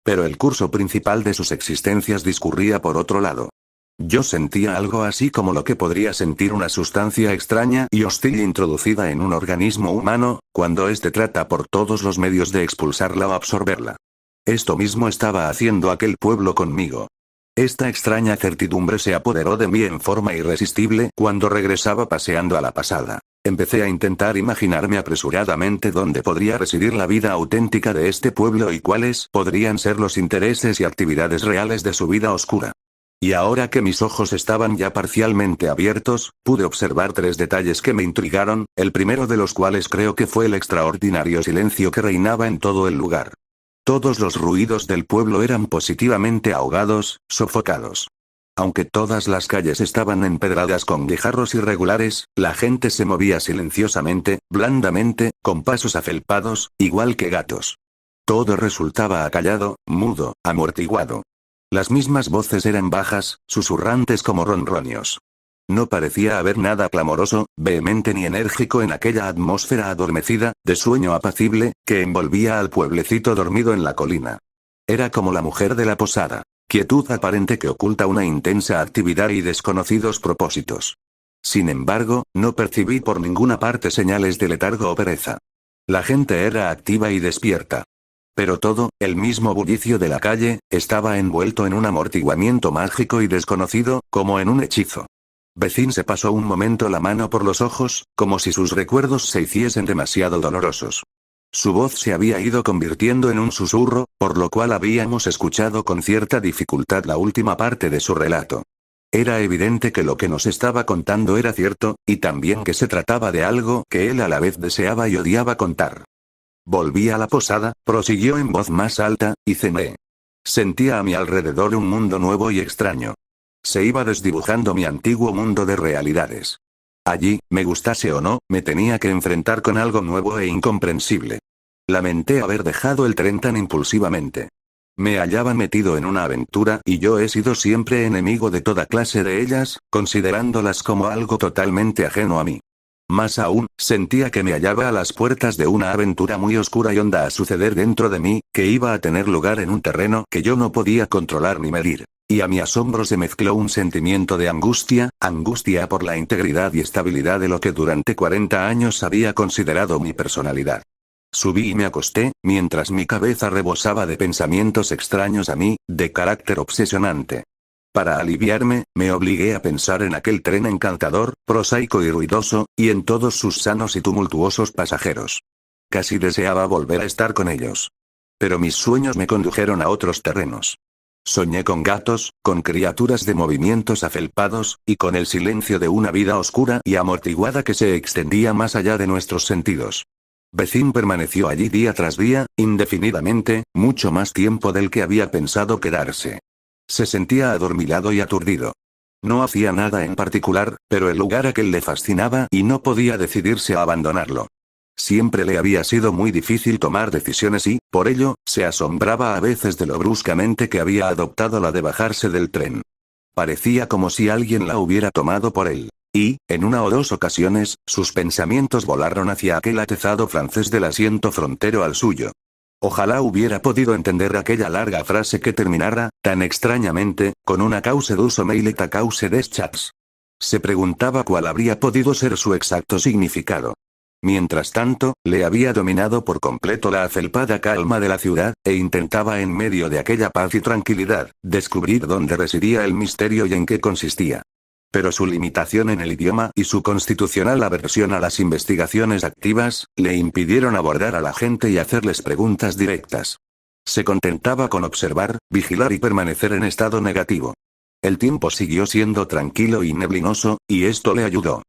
Pero el curso principal de sus existencias discurría por otro lado. Yo sentía algo así como lo que podría sentir una sustancia extraña y hostil introducida en un organismo humano, cuando éste trata por todos los medios de expulsarla o absorberla. Esto mismo estaba haciendo aquel pueblo conmigo. Esta extraña certidumbre se apoderó de mí en forma irresistible cuando regresaba paseando a la pasada. Empecé a intentar imaginarme apresuradamente dónde podría residir la vida auténtica de este pueblo y cuáles podrían ser los intereses y actividades reales de su vida oscura. Y ahora que mis ojos estaban ya parcialmente abiertos, pude observar tres detalles que me intrigaron, el primero de los cuales creo que fue el extraordinario silencio que reinaba en todo el lugar. Todos los ruidos del pueblo eran positivamente ahogados, sofocados. Aunque todas las calles estaban empedradas con guijarros irregulares, la gente se movía silenciosamente, blandamente, con pasos afelpados, igual que gatos. Todo resultaba acallado, mudo, amortiguado. Las mismas voces eran bajas, susurrantes como ronroneos. No parecía haber nada clamoroso, vehemente ni enérgico en aquella atmósfera adormecida, de sueño apacible, que envolvía al pueblecito dormido en la colina. Era como la mujer de la posada. Quietud aparente que oculta una intensa actividad y desconocidos propósitos. Sin embargo, no percibí por ninguna parte señales de letargo o pereza. La gente era activa y despierta. Pero todo, el mismo bullicio de la calle, estaba envuelto en un amortiguamiento mágico y desconocido, como en un hechizo. Vecin se pasó un momento la mano por los ojos, como si sus recuerdos se hiciesen demasiado dolorosos. Su voz se había ido convirtiendo en un susurro, por lo cual habíamos escuchado con cierta dificultad la última parte de su relato. Era evidente que lo que nos estaba contando era cierto, y también que se trataba de algo que él a la vez deseaba y odiaba contar. Volví a la posada, prosiguió en voz más alta, y cené. Sentía a mi alrededor un mundo nuevo y extraño. Se iba desdibujando mi antiguo mundo de realidades. Allí, me gustase o no, me tenía que enfrentar con algo nuevo e incomprensible. Lamenté haber dejado el tren tan impulsivamente. Me hallaba metido en una aventura y yo he sido siempre enemigo de toda clase de ellas, considerándolas como algo totalmente ajeno a mí. Más aún, sentía que me hallaba a las puertas de una aventura muy oscura y honda a suceder dentro de mí, que iba a tener lugar en un terreno que yo no podía controlar ni medir. Y a mi asombro se mezcló un sentimiento de angustia por la integridad y estabilidad de lo que durante 40 años había considerado mi personalidad. Subí y me acosté, mientras mi cabeza rebosaba de pensamientos extraños a mí, de carácter obsesionante. Para aliviarme, me obligué a pensar en aquel tren encantador, prosaico y ruidoso, y en todos sus sanos y tumultuosos pasajeros. Casi deseaba volver a estar con ellos. Pero mis sueños me condujeron a otros terrenos. Soñé con gatos, con criaturas de movimientos afelpados, y con el silencio de una vida oscura y amortiguada que se extendía más allá de nuestros sentidos. Vecin permaneció allí día tras día, indefinidamente, mucho más tiempo del que había pensado quedarse. Se sentía adormilado y aturdido. No hacía nada en particular, pero el lugar aquel le fascinaba y no podía decidirse a abandonarlo. Siempre le había sido muy difícil tomar decisiones y, por ello, se asombraba a veces de lo bruscamente que había adoptado la de bajarse del tren. Parecía como si alguien la hubiera tomado por él. Y, en una o dos ocasiones, sus pensamientos volaron hacia aquel atezado francés del asiento frontero al suyo. Ojalá hubiera podido entender aquella larga frase que terminara, tan extrañamente, con una cause du sommeil et cause des chats. Se preguntaba cuál habría podido ser su exacto significado. Mientras tanto, le había dominado por completo la afelpada calma de la ciudad, e intentaba en medio de aquella paz y tranquilidad, descubrir dónde residía el misterio y en qué consistía. Pero su limitación en el idioma y su constitucional aversión a las investigaciones activas, le impidieron abordar a la gente y hacerles preguntas directas. Se contentaba con observar, vigilar y permanecer en estado negativo. El tiempo siguió siendo tranquilo y neblinoso, y esto le ayudó.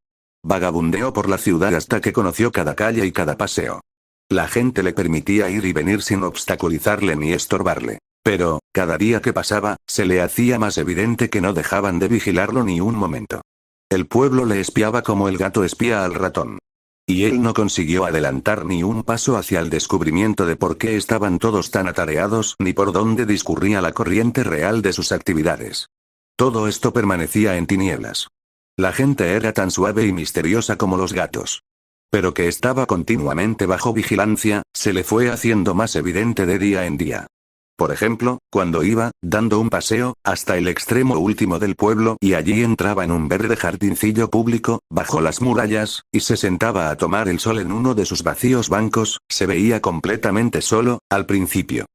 Vagabundeó por la ciudad hasta que conoció cada calle y cada paseo. La gente le permitía ir y venir sin obstaculizarle ni estorbarle. Pero, cada día que pasaba, se le hacía más evidente que no dejaban de vigilarlo ni un momento. El pueblo le espiaba como el gato espía al ratón. Y él no consiguió adelantar ni un paso hacia el descubrimiento de por qué estaban todos tan atareados ni por dónde discurría la corriente real de sus actividades. Todo esto permanecía en tinieblas. La gente era tan suave y misteriosa como los gatos. Pero que estaba continuamente bajo vigilancia, se le fue haciendo más evidente de día en día. Por ejemplo, cuando iba, dando un paseo, hasta el extremo último del pueblo y allí entraba en un verde jardincillo público, bajo las murallas, y se sentaba a tomar el sol en uno de sus vacíos bancos, se veía completamente solo, al principio.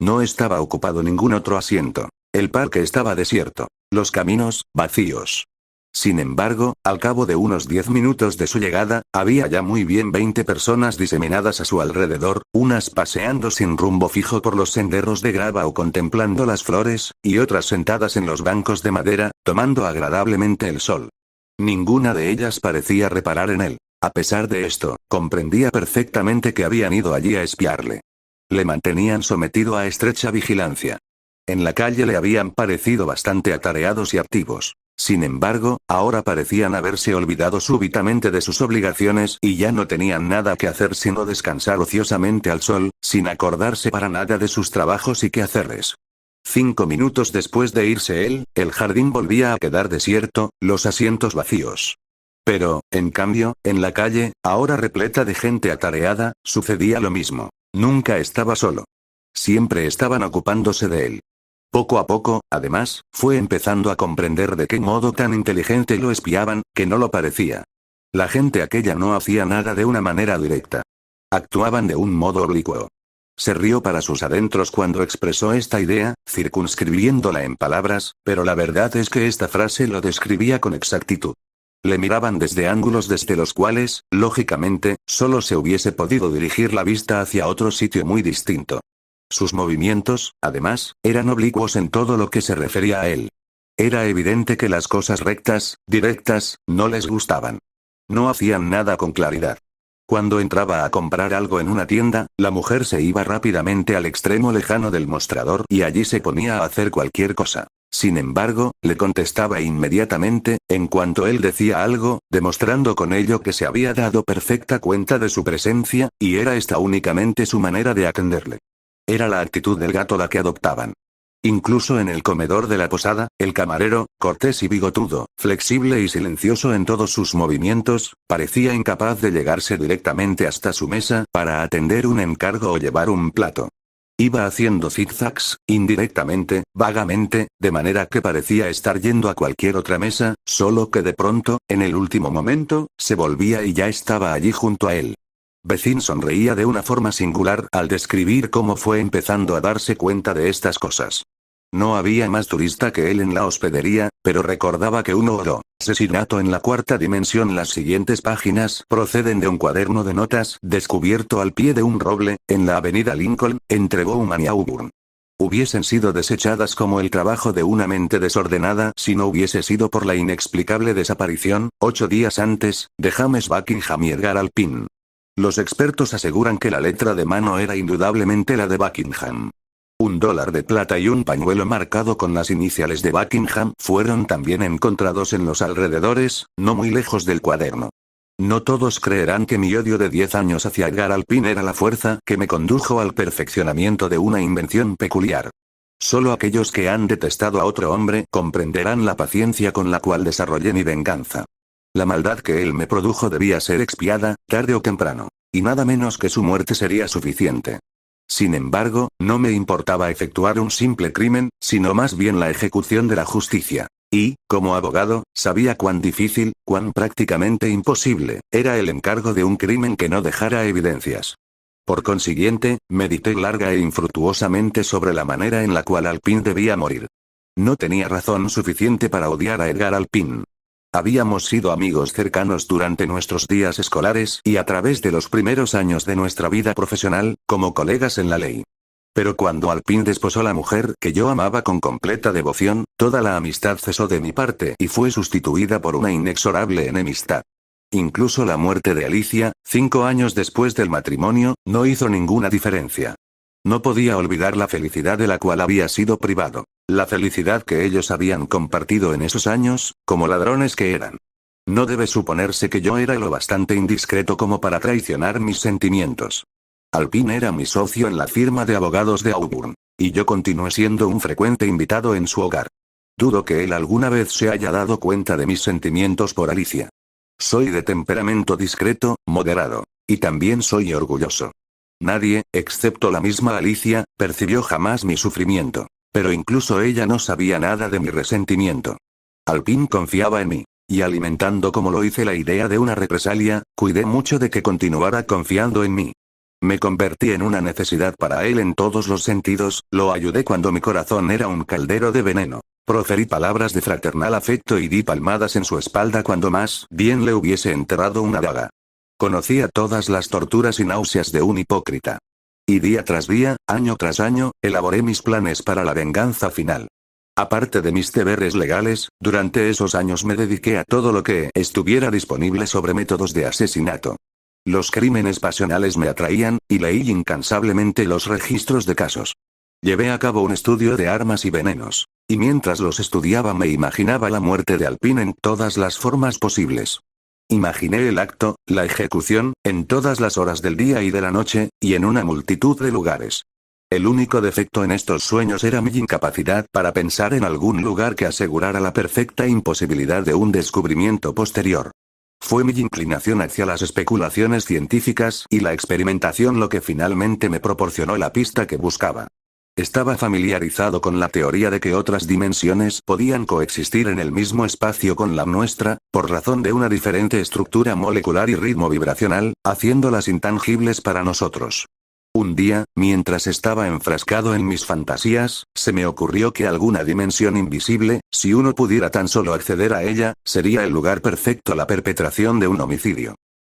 No estaba ocupado ningún otro asiento. El parque estaba desierto. Los caminos, vacíos. Sin embargo, al cabo de unos 10 minutos de su llegada, había ya muy bien 20 personas diseminadas a su alrededor, unas paseando sin rumbo fijo por los senderos de grava o contemplando las flores, y otras sentadas en los bancos de madera, tomando agradablemente el sol. Ninguna de ellas parecía reparar en él. A pesar de esto, comprendía perfectamente que habían ido allí a espiarle. Le mantenían sometido a estrecha vigilancia. En la calle le habían parecido bastante atareados y activos. Sin embargo, ahora parecían haberse olvidado súbitamente de sus obligaciones y ya no tenían nada que hacer sino descansar ociosamente al sol, sin acordarse para nada de sus trabajos y quehaceres. 5 minutos después de irse él, el jardín volvía a quedar desierto, los asientos vacíos. Pero, en cambio, en la calle, ahora repleta de gente atareada, sucedía lo mismo. Nunca estaba solo. Siempre estaban ocupándose de él. Poco a poco, además, fue empezando a comprender de qué modo tan inteligente lo espiaban, que no lo parecía. La gente aquella no hacía nada de una manera directa. Actuaban de un modo oblicuo. Se rió para sus adentros cuando expresó esta idea, circunscribiéndola en palabras, pero la verdad es que esta frase lo describía con exactitud. Le miraban desde ángulos desde los cuales, lógicamente, solo se hubiese podido dirigir la vista hacia otro sitio muy distinto. Sus movimientos, además, eran oblicuos en todo lo que se refería a él. Era evidente que las cosas rectas, directas, no les gustaban. No hacían nada con claridad. Cuando entraba a comprar algo en una tienda, la mujer se iba rápidamente al extremo lejano del mostrador y allí se ponía a hacer cualquier cosa. Sin embargo, le contestaba inmediatamente, en cuanto él decía algo, demostrando con ello que se había dado perfecta cuenta de su presencia, y era esta únicamente su manera de atenderle. Era la actitud del gato la que adoptaban. Incluso en el comedor de la posada, el camarero, cortés y bigotudo, flexible y silencioso en todos sus movimientos, parecía incapaz de llegarse directamente hasta su mesa para atender un encargo o llevar un plato. Iba haciendo zigzags, indirectamente, vagamente, de manera que parecía estar yendo a cualquier otra mesa, solo que de pronto, en el último momento, se volvía y ya estaba allí junto a él. Bethine sonreía de una forma singular al describir cómo fue empezando a darse cuenta de estas cosas. No había más turista que él en la hospedería, pero recordaba que uno o dos. Asesinato en la cuarta dimensión. Las siguientes páginas proceden de un cuaderno de notas descubierto al pie de un roble, en la avenida Lincoln, entre Bowman y Auburn. Hubiesen sido desechadas como el trabajo de una mente desordenada si no hubiese sido por la inexplicable desaparición, 8 días antes, de James Buckingham y Edgar Alpin. Los expertos aseguran que la letra de mano era indudablemente la de Buckingham. $1 de plata y un pañuelo marcado con las iniciales de Buckingham fueron también encontrados en los alrededores, no muy lejos del cuaderno. No todos creerán que mi odio de 10 años hacia Edgar Alpin era la fuerza que me condujo al perfeccionamiento de una invención peculiar. Solo aquellos que han detestado a otro hombre comprenderán la paciencia con la cual desarrollé mi venganza. La maldad que él me produjo debía ser expiada, tarde o temprano. Y nada menos que su muerte sería suficiente. Sin embargo, no me importaba efectuar un simple crimen, sino más bien la ejecución de la justicia. Y, como abogado, sabía cuán difícil, cuán prácticamente imposible, era el encargo de un crimen que no dejara evidencias. Por consiguiente, medité larga e infructuosamente sobre la manera en la cual Alpin debía morir. No tenía razón suficiente para odiar a Edgar Alpin. Habíamos sido amigos cercanos durante nuestros días escolares y a través de los primeros años de nuestra vida profesional, como colegas en la ley. Pero cuando Alpin desposó la mujer que yo amaba con completa devoción, toda la amistad cesó de mi parte y fue sustituida por una inexorable enemistad. Incluso la muerte de Alicia, 5 años después del matrimonio, no hizo ninguna diferencia. No podía olvidar la felicidad de la cual había sido privado. La felicidad que ellos habían compartido en esos años, como ladrones que eran. No debe suponerse que yo era lo bastante indiscreto como para traicionar mis sentimientos. Alpin era mi socio en la firma de abogados de Auburn, y yo continué siendo un frecuente invitado en su hogar. Dudo que él alguna vez se haya dado cuenta de mis sentimientos por Alicia. Soy de temperamento discreto, moderado, y también soy orgulloso. Nadie, excepto la misma Alicia, percibió jamás mi sufrimiento. Pero incluso ella no sabía nada de mi resentimiento. Alpin confiaba en mí. Y alimentando como lo hice la idea de una represalia, cuidé mucho de que continuara confiando en mí. Me convertí en una necesidad para él en todos los sentidos, lo ayudé cuando mi corazón era un caldero de veneno. Proferí palabras de fraternal afecto y di palmadas en su espalda cuando más bien le hubiese enterrado una daga. Conocía todas las torturas y náuseas de un hipócrita. Y día tras día, año tras año, elaboré mis planes para la venganza final. Aparte de mis deberes legales, durante esos años me dediqué a todo lo que estuviera disponible sobre métodos de asesinato. Los crímenes pasionales me atraían, y leí incansablemente los registros de casos. Llevé a cabo un estudio de armas y venenos. Y mientras los estudiaba me imaginaba la muerte de Alpin en todas las formas posibles. Imaginé el acto, la ejecución, en todas las horas del día y de la noche, y en una multitud de lugares. El único defecto en estos sueños era mi incapacidad para pensar en algún lugar que asegurara la perfecta imposibilidad de un descubrimiento posterior. Fue mi inclinación hacia las especulaciones científicas y la experimentación lo que finalmente me proporcionó la pista que buscaba. Estaba familiarizado con la teoría de que otras dimensiones podían coexistir en el mismo espacio con la nuestra, por razón de una diferente estructura molecular y ritmo vibracional, haciéndolas intangibles para nosotros. Un día, mientras estaba enfrascado en mis fantasías, se me ocurrió que alguna dimensión invisible, si uno pudiera tan solo acceder a ella, sería el lugar perfecto a la perpetración de un homicidio.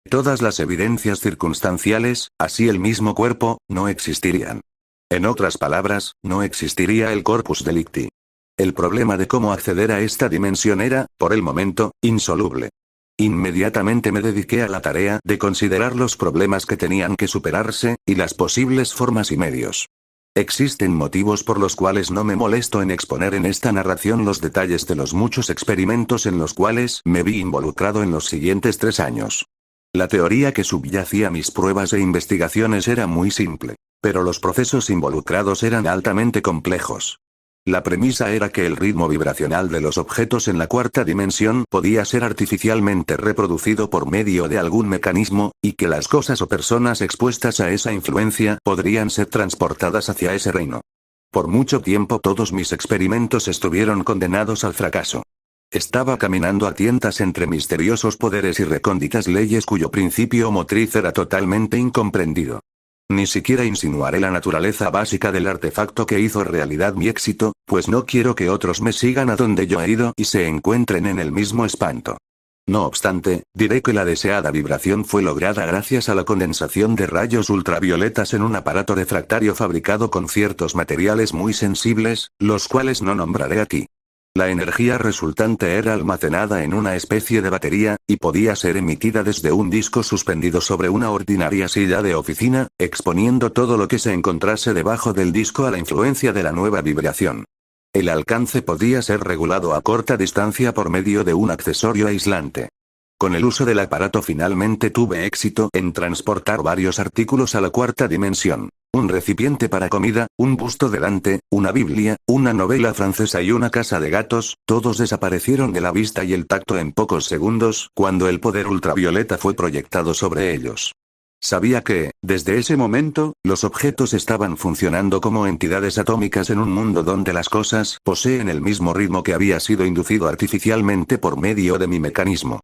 Todas las evidencias circunstanciales, así el mismo cuerpo, no existirían. En otras palabras, no existiría el corpus delicti. El problema de cómo acceder a esta dimensión era, por el momento, insoluble. Inmediatamente me dediqué a la tarea de considerar los problemas que tenían que superarse, y las posibles formas y medios. Existen motivos por los cuales no me molesto en exponer en esta narración los detalles de los muchos experimentos en los cuales me vi involucrado en los siguientes 3 años. La teoría que subyacía a mis pruebas e investigaciones era muy simple, pero los procesos involucrados eran altamente complejos. La premisa era que el ritmo vibracional de los objetos en la cuarta dimensión podía ser artificialmente reproducido por medio de algún mecanismo, y que las cosas o personas expuestas a esa influencia podrían ser transportadas hacia ese reino. Por mucho tiempo todos mis experimentos estuvieron condenados al fracaso. Estaba caminando a tientas entre misteriosos poderes y recónditas leyes cuyo principio motriz era totalmente incomprendido. Ni siquiera insinuaré la naturaleza básica del artefacto que hizo realidad mi éxito, pues no quiero que otros me sigan a donde yo he ido y se encuentren en el mismo espanto. No obstante, diré que la deseada vibración fue lograda gracias a la condensación de rayos ultravioletas en un aparato refractario fabricado con ciertos materiales muy sensibles, los cuales no nombraré aquí. La energía resultante era almacenada en una especie de batería, y podía ser emitida desde un disco suspendido sobre una ordinaria silla de oficina, exponiendo todo lo que se encontrase debajo del disco a la influencia de la nueva vibración. El alcance podía ser regulado a corta distancia por medio de un accesorio aislante. Con el uso del aparato finalmente tuve éxito en transportar varios artículos a la cuarta dimensión. Un recipiente para comida, un busto de Dante, una Biblia, una novela francesa y una casa de gatos, todos desaparecieron de la vista y el tacto en pocos segundos, cuando el poder ultravioleta fue proyectado sobre ellos. Sabía que, desde ese momento, los objetos estaban funcionando como entidades atómicas en un mundo donde las cosas poseen el mismo ritmo que había sido inducido artificialmente por medio de mi mecanismo.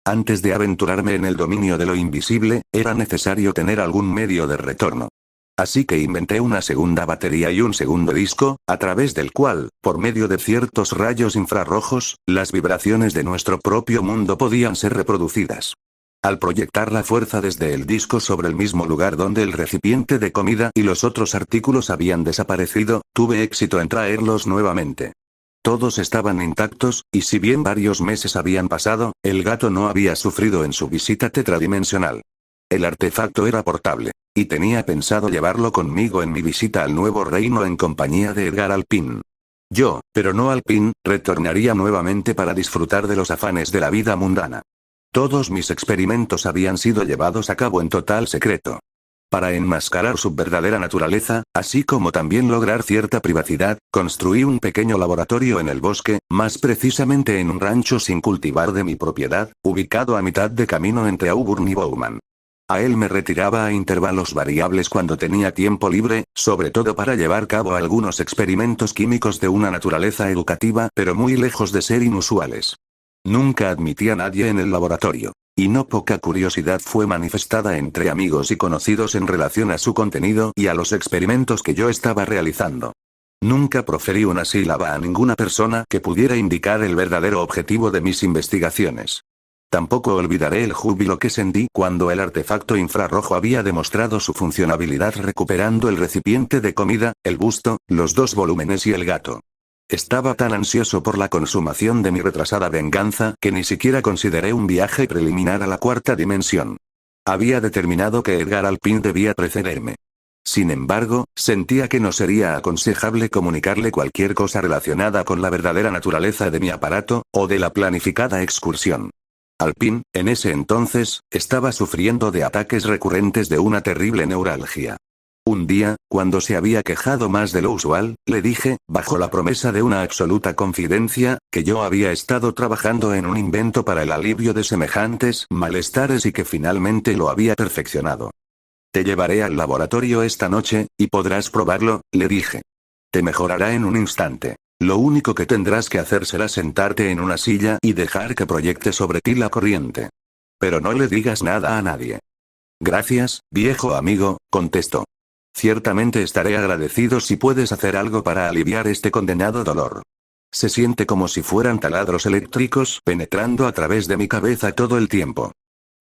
Antes de aventurarme en el dominio de lo invisible, era necesario tener algún medio de retorno. Así que inventé una segunda batería y un segundo disco, a través del cual, por medio de ciertos rayos infrarrojos, las vibraciones de nuestro propio mundo podían ser reproducidas. Al proyectar la fuerza desde el disco sobre el mismo lugar donde el recipiente de comida y los otros artículos habían desaparecido, tuve éxito en traerlos nuevamente. Todos estaban intactos, y si bien varios meses habían pasado, el gato no había sufrido en su visita tetradimensional. El artefacto era portable, y tenía pensado llevarlo conmigo en mi visita al nuevo reino en compañía de Edgar Alpin. Yo, pero no Alpin, retornaría nuevamente para disfrutar de los afanes de la vida mundana. Todos mis experimentos habían sido llevados a cabo en total secreto. Para enmascarar su verdadera naturaleza, así como también lograr cierta privacidad, construí un pequeño laboratorio en el bosque, más precisamente en un rancho sin cultivar de mi propiedad, ubicado a mitad de camino entre Auburn y Bowman. A él me retiraba a intervalos variables cuando tenía tiempo libre, sobre todo para llevar a cabo algunos experimentos químicos de una naturaleza educativa, pero muy lejos de ser inusuales. Nunca admití a nadie en el laboratorio, y no poca curiosidad fue manifestada entre amigos y conocidos en relación a su contenido y a los experimentos que yo estaba realizando. Nunca proferí una sílaba a ninguna persona que pudiera indicar el verdadero objetivo de mis investigaciones. Tampoco olvidaré el júbilo que sentí cuando el artefacto infrarrojo había demostrado su funcionabilidad recuperando el recipiente de comida, el busto, los 2 volúmenes y el gato. Estaba tan ansioso por la consumación de mi retrasada venganza que ni siquiera consideré un viaje preliminar a la cuarta dimensión. Había determinado que Edgar Alpin debía precederme. Sin embargo, sentía que no sería aconsejable comunicarle cualquier cosa relacionada con la verdadera naturaleza de mi aparato, o de la planificada excursión. Alpin, en ese entonces, estaba sufriendo de ataques recurrentes de una terrible neuralgia. Un día, cuando se había quejado más de lo usual, le dije, bajo la promesa de una absoluta confidencia, que yo había estado trabajando en un invento para el alivio de semejantes malestares y que finalmente lo había perfeccionado. Te llevaré al laboratorio esta noche, y podrás probarlo, le dije. Te mejorará en un instante. Lo único que tendrás que hacer será sentarte en una silla y dejar que proyecte sobre ti la corriente. Pero no le digas nada a nadie. Gracias, viejo amigo, contestó. Ciertamente estaré agradecido si puedes hacer algo para aliviar este condenado dolor. Se siente como si fueran taladros eléctricos penetrando a través de mi cabeza todo el tiempo.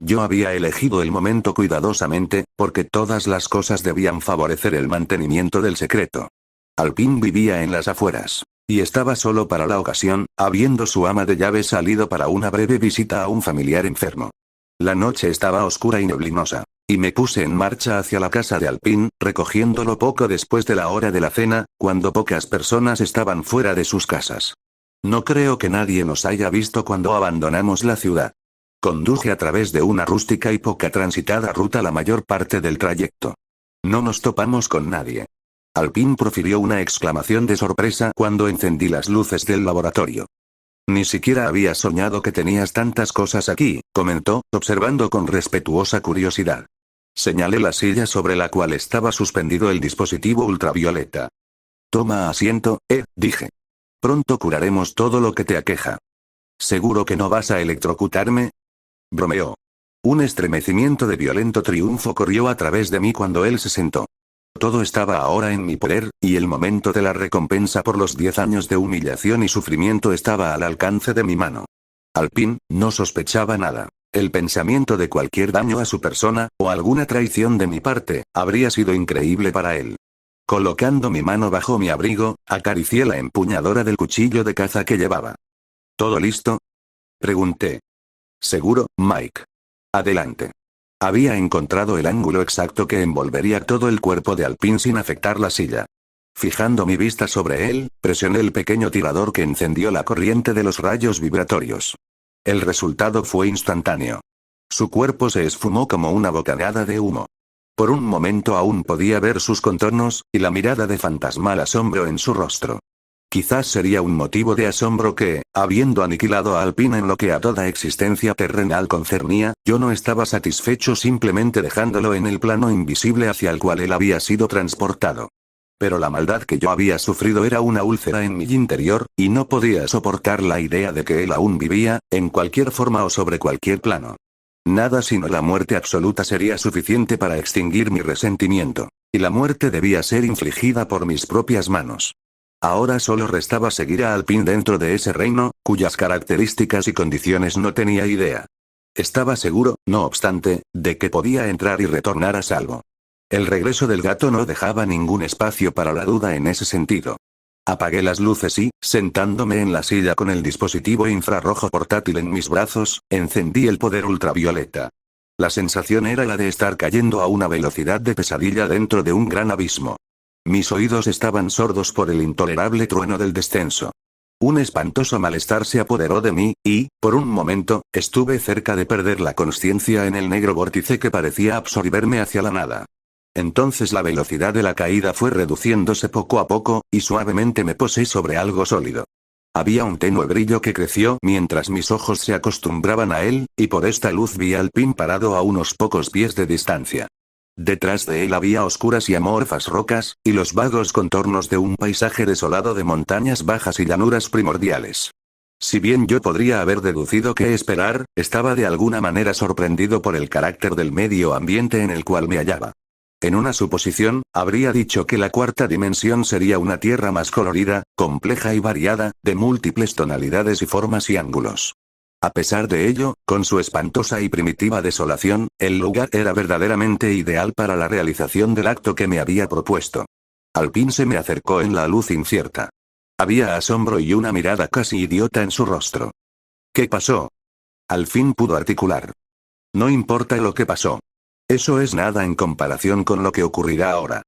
Yo había elegido el momento cuidadosamente, porque todas las cosas debían favorecer el mantenimiento del secreto. Alpin vivía en las afueras. Y estaba solo para la ocasión, habiendo su ama de llaves salido para una breve visita a un familiar enfermo. La noche estaba oscura y neblinosa. Y me puse en marcha hacia la casa de Alpin, recogiéndolo poco después de la hora de la cena, cuando pocas personas estaban fuera de sus casas. No creo que nadie nos haya visto cuando abandonamos la ciudad. Conduje a través de una rústica y poca transitada ruta la mayor parte del trayecto. No nos topamos con nadie. Alpin profirió una exclamación de sorpresa cuando encendí las luces del laboratorio. Ni siquiera había soñado que tenías tantas cosas aquí, comentó, observando con respetuosa curiosidad. Señalé la silla sobre la cual estaba suspendido el dispositivo ultravioleta. Toma asiento, dije. Pronto curaremos todo lo que te aqueja. ¿Seguro que no vas a electrocutarme? Bromeó. Un estremecimiento de violento triunfo corrió a través de mí cuando él se sentó. Todo estaba ahora en mi poder, y el momento de la recompensa por los 10 años de humillación y sufrimiento estaba al alcance de mi mano. Alpin no sospechaba nada. El pensamiento de cualquier daño a su persona, o alguna traición de mi parte, habría sido increíble para él. Colocando mi mano bajo mi abrigo, acaricié la empuñadura del cuchillo de caza que llevaba. ¿Todo listo? Pregunté. Seguro, Mike. Adelante. Había encontrado el ángulo exacto que envolvería todo el cuerpo de Alpin sin afectar la silla. Fijando mi vista sobre él, presioné el pequeño tirador que encendió la corriente de los rayos vibratorios. El resultado fue instantáneo. Su cuerpo se esfumó como una bocanada de humo. Por un momento aún podía ver sus contornos, y la mirada de fantasmal asombro en su rostro. Quizás sería un motivo de asombro que, habiendo aniquilado a Alpin en lo que a toda existencia terrenal concernía, yo no estaba satisfecho simplemente dejándolo en el plano invisible hacia el cual él había sido transportado. Pero la maldad que yo había sufrido era una úlcera en mi interior, y no podía soportar la idea de que él aún vivía, en cualquier forma o sobre cualquier plano. Nada sino la muerte absoluta sería suficiente para extinguir mi resentimiento. Y la muerte debía ser infligida por mis propias manos. Ahora solo restaba seguir a Alpin dentro de ese reino, cuyas características y condiciones no tenía idea. Estaba seguro, no obstante, de que podía entrar y retornar a salvo. El regreso del gato no dejaba ningún espacio para la duda en ese sentido. Apagué las luces y, sentándome en la silla con el dispositivo infrarrojo portátil en mis brazos, encendí el poder ultravioleta. La sensación era la de estar cayendo a una velocidad de pesadilla dentro de un gran abismo. Mis oídos estaban sordos por el intolerable trueno del descenso. Un espantoso malestar se apoderó de mí, y, por un momento, estuve cerca de perder la consciencia en el negro vórtice que parecía absorberme hacia la nada. Entonces la velocidad de la caída fue reduciéndose poco a poco, y suavemente me posé sobre algo sólido. Había un tenue brillo que creció mientras mis ojos se acostumbraban a él, y por esta luz vi a Alpin parado a unos pocos pies de distancia. Detrás de él había oscuras y amorfas rocas, y los vagos contornos de un paisaje desolado de montañas bajas y llanuras primordiales. Si bien yo podría haber deducido qué esperar, estaba de alguna manera sorprendido por el carácter del medio ambiente en el cual me hallaba. En una suposición, habría dicho que la cuarta dimensión sería una tierra más colorida, compleja y variada, de múltiples tonalidades y formas y ángulos. A pesar de ello, con su espantosa y primitiva desolación, el lugar era verdaderamente ideal para la realización del acto que me había propuesto. Alpin se me acercó en la luz incierta. Había asombro y una mirada casi idiota en su rostro. ¿Qué pasó? Al fin pudo articular. No importa lo que pasó. Eso es nada en comparación con lo que ocurrirá ahora.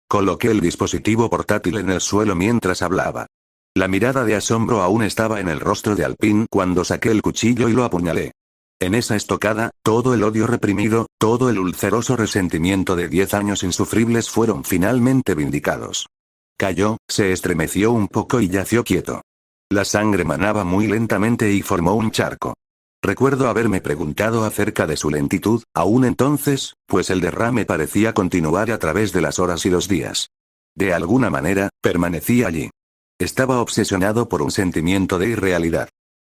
Coloqué el dispositivo portátil en el suelo mientras hablaba. La mirada de asombro aún estaba en el rostro de Alpin cuando saqué el cuchillo y lo apuñalé. En esa estocada, todo el odio reprimido, todo el ulceroso resentimiento de 10 años insufribles fueron finalmente vindicados. Cayó, se estremeció un poco y yació quieto. La sangre manaba muy lentamente y formó un charco. Recuerdo haberme preguntado acerca de su lentitud, aún entonces, pues el derrame parecía continuar a través de las horas y los días. De alguna manera, permanecí allí. Estaba obsesionado por un sentimiento de irrealidad.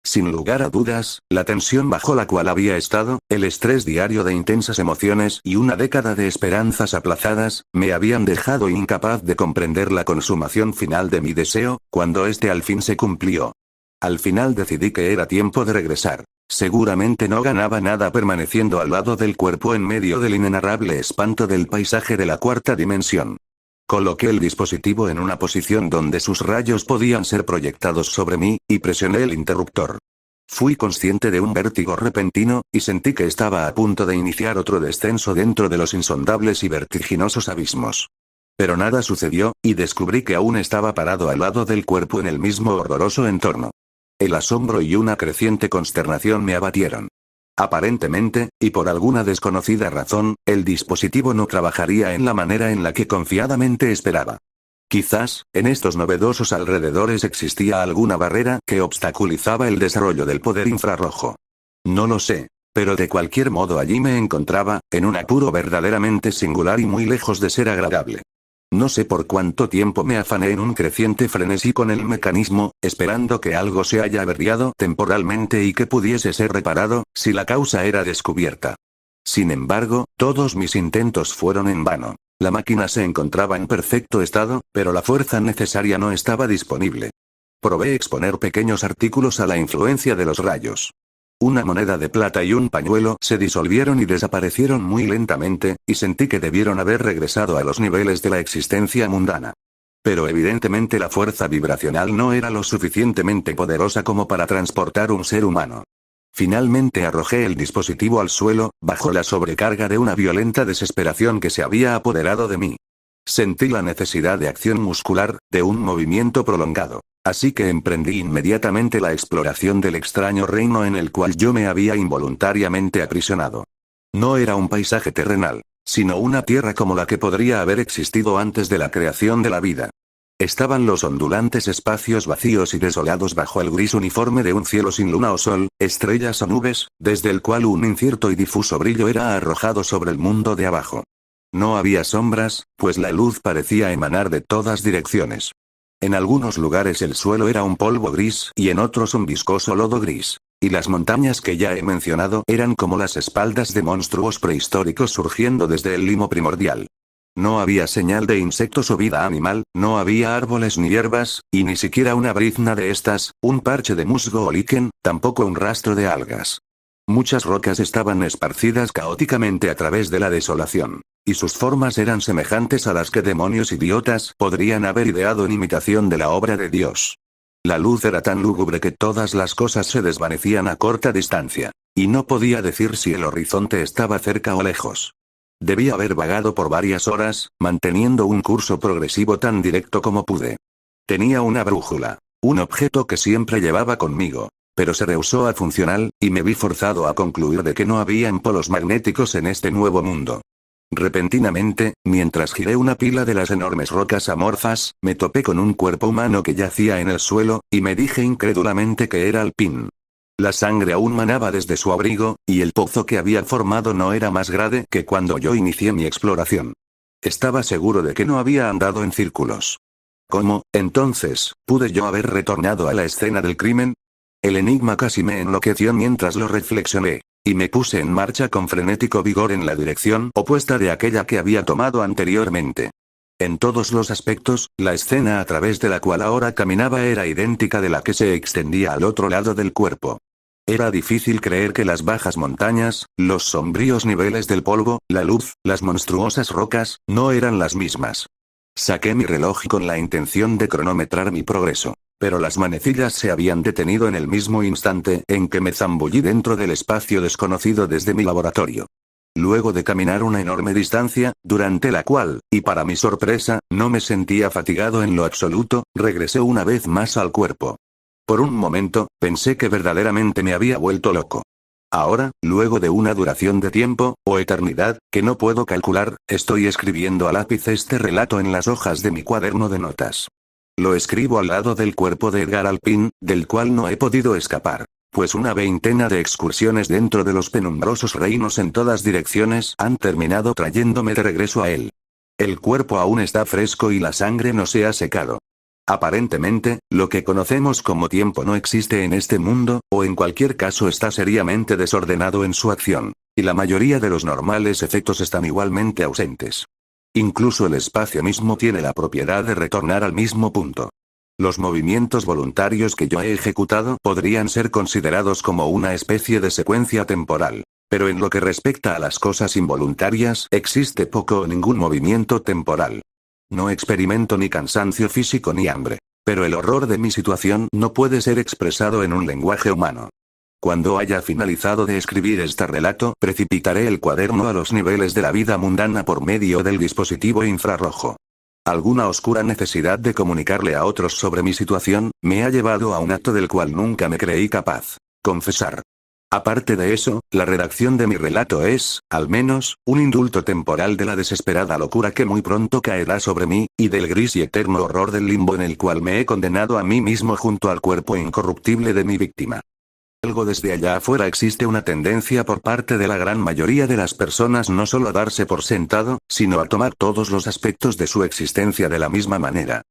Sin lugar a dudas, la tensión bajo la cual había estado, el estrés diario de intensas emociones y una década de esperanzas aplazadas, me habían dejado incapaz de comprender la consumación final de mi deseo, cuando este al fin se cumplió. Al final decidí que era tiempo de regresar. Seguramente no ganaba nada permaneciendo al lado del cuerpo en medio del inenarrable espanto del paisaje de la cuarta dimensión. Coloqué el dispositivo en una posición donde sus rayos podían ser proyectados sobre mí, y presioné el interruptor. Fui consciente de un vértigo repentino, y sentí que estaba a punto de iniciar otro descenso dentro de los insondables y vertiginosos abismos. Pero nada sucedió, y descubrí que aún estaba parado al lado del cuerpo en el mismo horroroso entorno. El asombro y una creciente consternación me abatieron. Aparentemente, y por alguna desconocida razón, el dispositivo no trabajaría en la manera en la que confiadamente esperaba. Quizás, en estos novedosos alrededores existía alguna barrera que obstaculizaba el desarrollo del poder infrarrojo. No lo sé, pero de cualquier modo allí me encontraba, en un apuro verdaderamente singular y muy lejos de ser agradable. No sé por cuánto tiempo me afané en un creciente frenesí con el mecanismo, esperando que algo se haya averiado temporalmente y que pudiese ser reparado, si la causa era descubierta. Sin embargo, todos mis intentos fueron en vano. La máquina se encontraba en perfecto estado, pero la fuerza necesaria no estaba disponible. Probé exponer pequeños artículos a la influencia de los rayos. Una moneda de plata y un pañuelo se disolvieron y desaparecieron muy lentamente, y sentí que debieron haber regresado a los niveles de la existencia mundana. Pero evidentemente la fuerza vibracional no era lo suficientemente poderosa como para transportar un ser humano. Finalmente arrojé el dispositivo al suelo, bajo la sobrecarga de una violenta desesperación que se había apoderado de mí. Sentí la necesidad de acción muscular, de un movimiento prolongado. Así que emprendí inmediatamente la exploración del extraño reino en el cual yo me había involuntariamente aprisionado. No era un paisaje terrenal, sino una tierra como la que podría haber existido antes de la creación de la vida. Estaban los ondulantes espacios vacíos y desolados bajo el gris uniforme de un cielo sin luna o sol, estrellas o nubes, desde el cual un incierto y difuso brillo era arrojado sobre el mundo de abajo. No había sombras, pues la luz parecía emanar de todas direcciones. En algunos lugares el suelo era un polvo gris y en otros un viscoso lodo gris. Y las montañas que ya he mencionado eran como las espaldas de monstruos prehistóricos surgiendo desde el limo primordial. No había señal de insectos o vida animal, no había árboles ni hierbas, y ni siquiera una brizna de estas, un parche de musgo o líquen, tampoco un rastro de algas. Muchas rocas estaban esparcidas caóticamente a través de la desolación. Y sus formas eran semejantes a las que demonios idiotas podrían haber ideado en imitación de la obra de Dios. La luz era tan lúgubre que todas las cosas se desvanecían a corta distancia, y no podía decir si el horizonte estaba cerca o lejos. Debí haber vagado por varias horas, manteniendo un curso progresivo tan directo como pude. Tenía una brújula, un objeto que siempre llevaba conmigo, pero se rehusó a funcionar, y me vi forzado a concluir de que no había polos magnéticos en este nuevo mundo. Repentinamente, mientras giré una pila de las enormes rocas amorfas, me topé con un cuerpo humano que yacía en el suelo, y me dije incrédulamente que era Alpin. La sangre aún manaba desde su abrigo, y el pozo que había formado no era más grande que cuando yo inicié mi exploración. Estaba seguro de que no había andado en círculos. ¿Cómo, entonces, pude yo haber retornado a la escena del crimen? El enigma casi me enloqueció mientras lo reflexioné. Y me puse en marcha con frenético vigor en la dirección opuesta de aquella que había tomado anteriormente. En todos los aspectos, la escena a través de la cual ahora caminaba era idéntica de la que se extendía al otro lado del cuerpo. Era difícil creer que las bajas montañas, los sombríos niveles del polvo, la luz, las monstruosas rocas, no eran las mismas. Saqué mi reloj con la intención de cronometrar mi progreso. Pero las manecillas se habían detenido en el mismo instante en que me zambullí dentro del espacio desconocido desde mi laboratorio. Luego de caminar una enorme distancia, durante la cual, y para mi sorpresa, no me sentía fatigado en lo absoluto, regresé una vez más al cuerpo. Por un momento, pensé que verdaderamente me había vuelto loco. Ahora, luego de una duración de tiempo, o eternidad, que no puedo calcular, estoy escribiendo a lápiz este relato en las hojas de mi cuaderno de notas. Lo escribo al lado del cuerpo de Edgar Alpin, del cual no he podido escapar, pues una veintena de excursiones dentro de los penumbrosos reinos en todas direcciones han terminado trayéndome de regreso a él. El cuerpo aún está fresco y la sangre no se ha secado. Aparentemente, lo que conocemos como tiempo no existe en este mundo, o en cualquier caso está seriamente desordenado en su acción. Y la mayoría de los normales efectos están igualmente ausentes. Incluso el espacio mismo tiene la propiedad de retornar al mismo punto. Los movimientos voluntarios que yo he ejecutado podrían ser considerados como una especie de secuencia temporal. Pero en lo que respecta a las cosas involuntarias, existe poco o ningún movimiento temporal. No experimento ni cansancio físico ni hambre. Pero el horror de mi situación no puede ser expresado en un lenguaje humano. Cuando haya finalizado de escribir este relato, precipitaré el cuaderno a los niveles de la vida mundana por medio del dispositivo infrarrojo. Alguna oscura necesidad de comunicarle a otros sobre mi situación, me ha llevado a un acto del cual nunca me creí capaz. Confesar. Aparte de eso, la redacción de mi relato es, al menos, un indulto temporal de la desesperada locura que muy pronto caerá sobre mí, y del gris y eterno horror del limbo en el cual me he condenado a mí mismo junto al cuerpo incorruptible de mi víctima. Algo desde allá afuera existe una tendencia por parte de la gran mayoría de las personas no solo a darse por sentado, sino a tomar todos los aspectos de su existencia de la misma manera.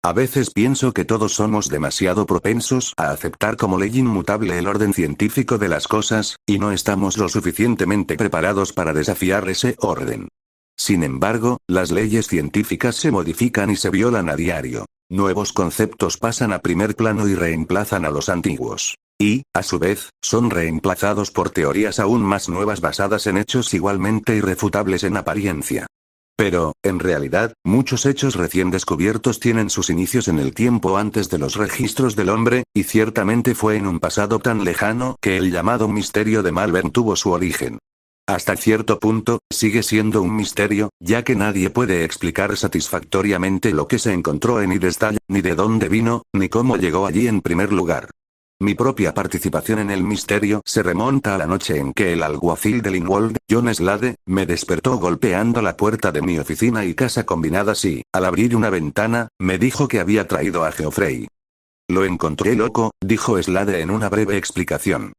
A veces pienso que todos somos demasiado propensos a aceptar como ley inmutable el orden científico de las cosas, y no estamos lo suficientemente preparados para desafiar ese orden. Sin embargo, las leyes científicas se modifican y se violan a diario. Nuevos conceptos pasan a primer plano y reemplazan a los antiguos. Y, a su vez, son reemplazados por teorías aún más nuevas basadas en hechos igualmente irrefutables en apariencia. Pero, en realidad, muchos hechos recién descubiertos tienen sus inicios en el tiempo antes de los registros del hombre, y ciertamente fue en un pasado tan lejano que el llamado misterio de Malvern tuvo su origen. Hasta cierto punto, sigue siendo un misterio, ya que nadie puede explicar satisfactoriamente lo que se encontró en Idestal, ni de dónde vino, ni cómo llegó allí en primer lugar. Mi propia participación en el misterio se remonta a la noche en que el alguacil de Linwold, John Slade, me despertó golpeando la puerta de mi oficina y casa combinadas y, al abrir una ventana, me dijo que había traído a Geoffrey. Lo encontré loco, dijo Slade en una breve explicación.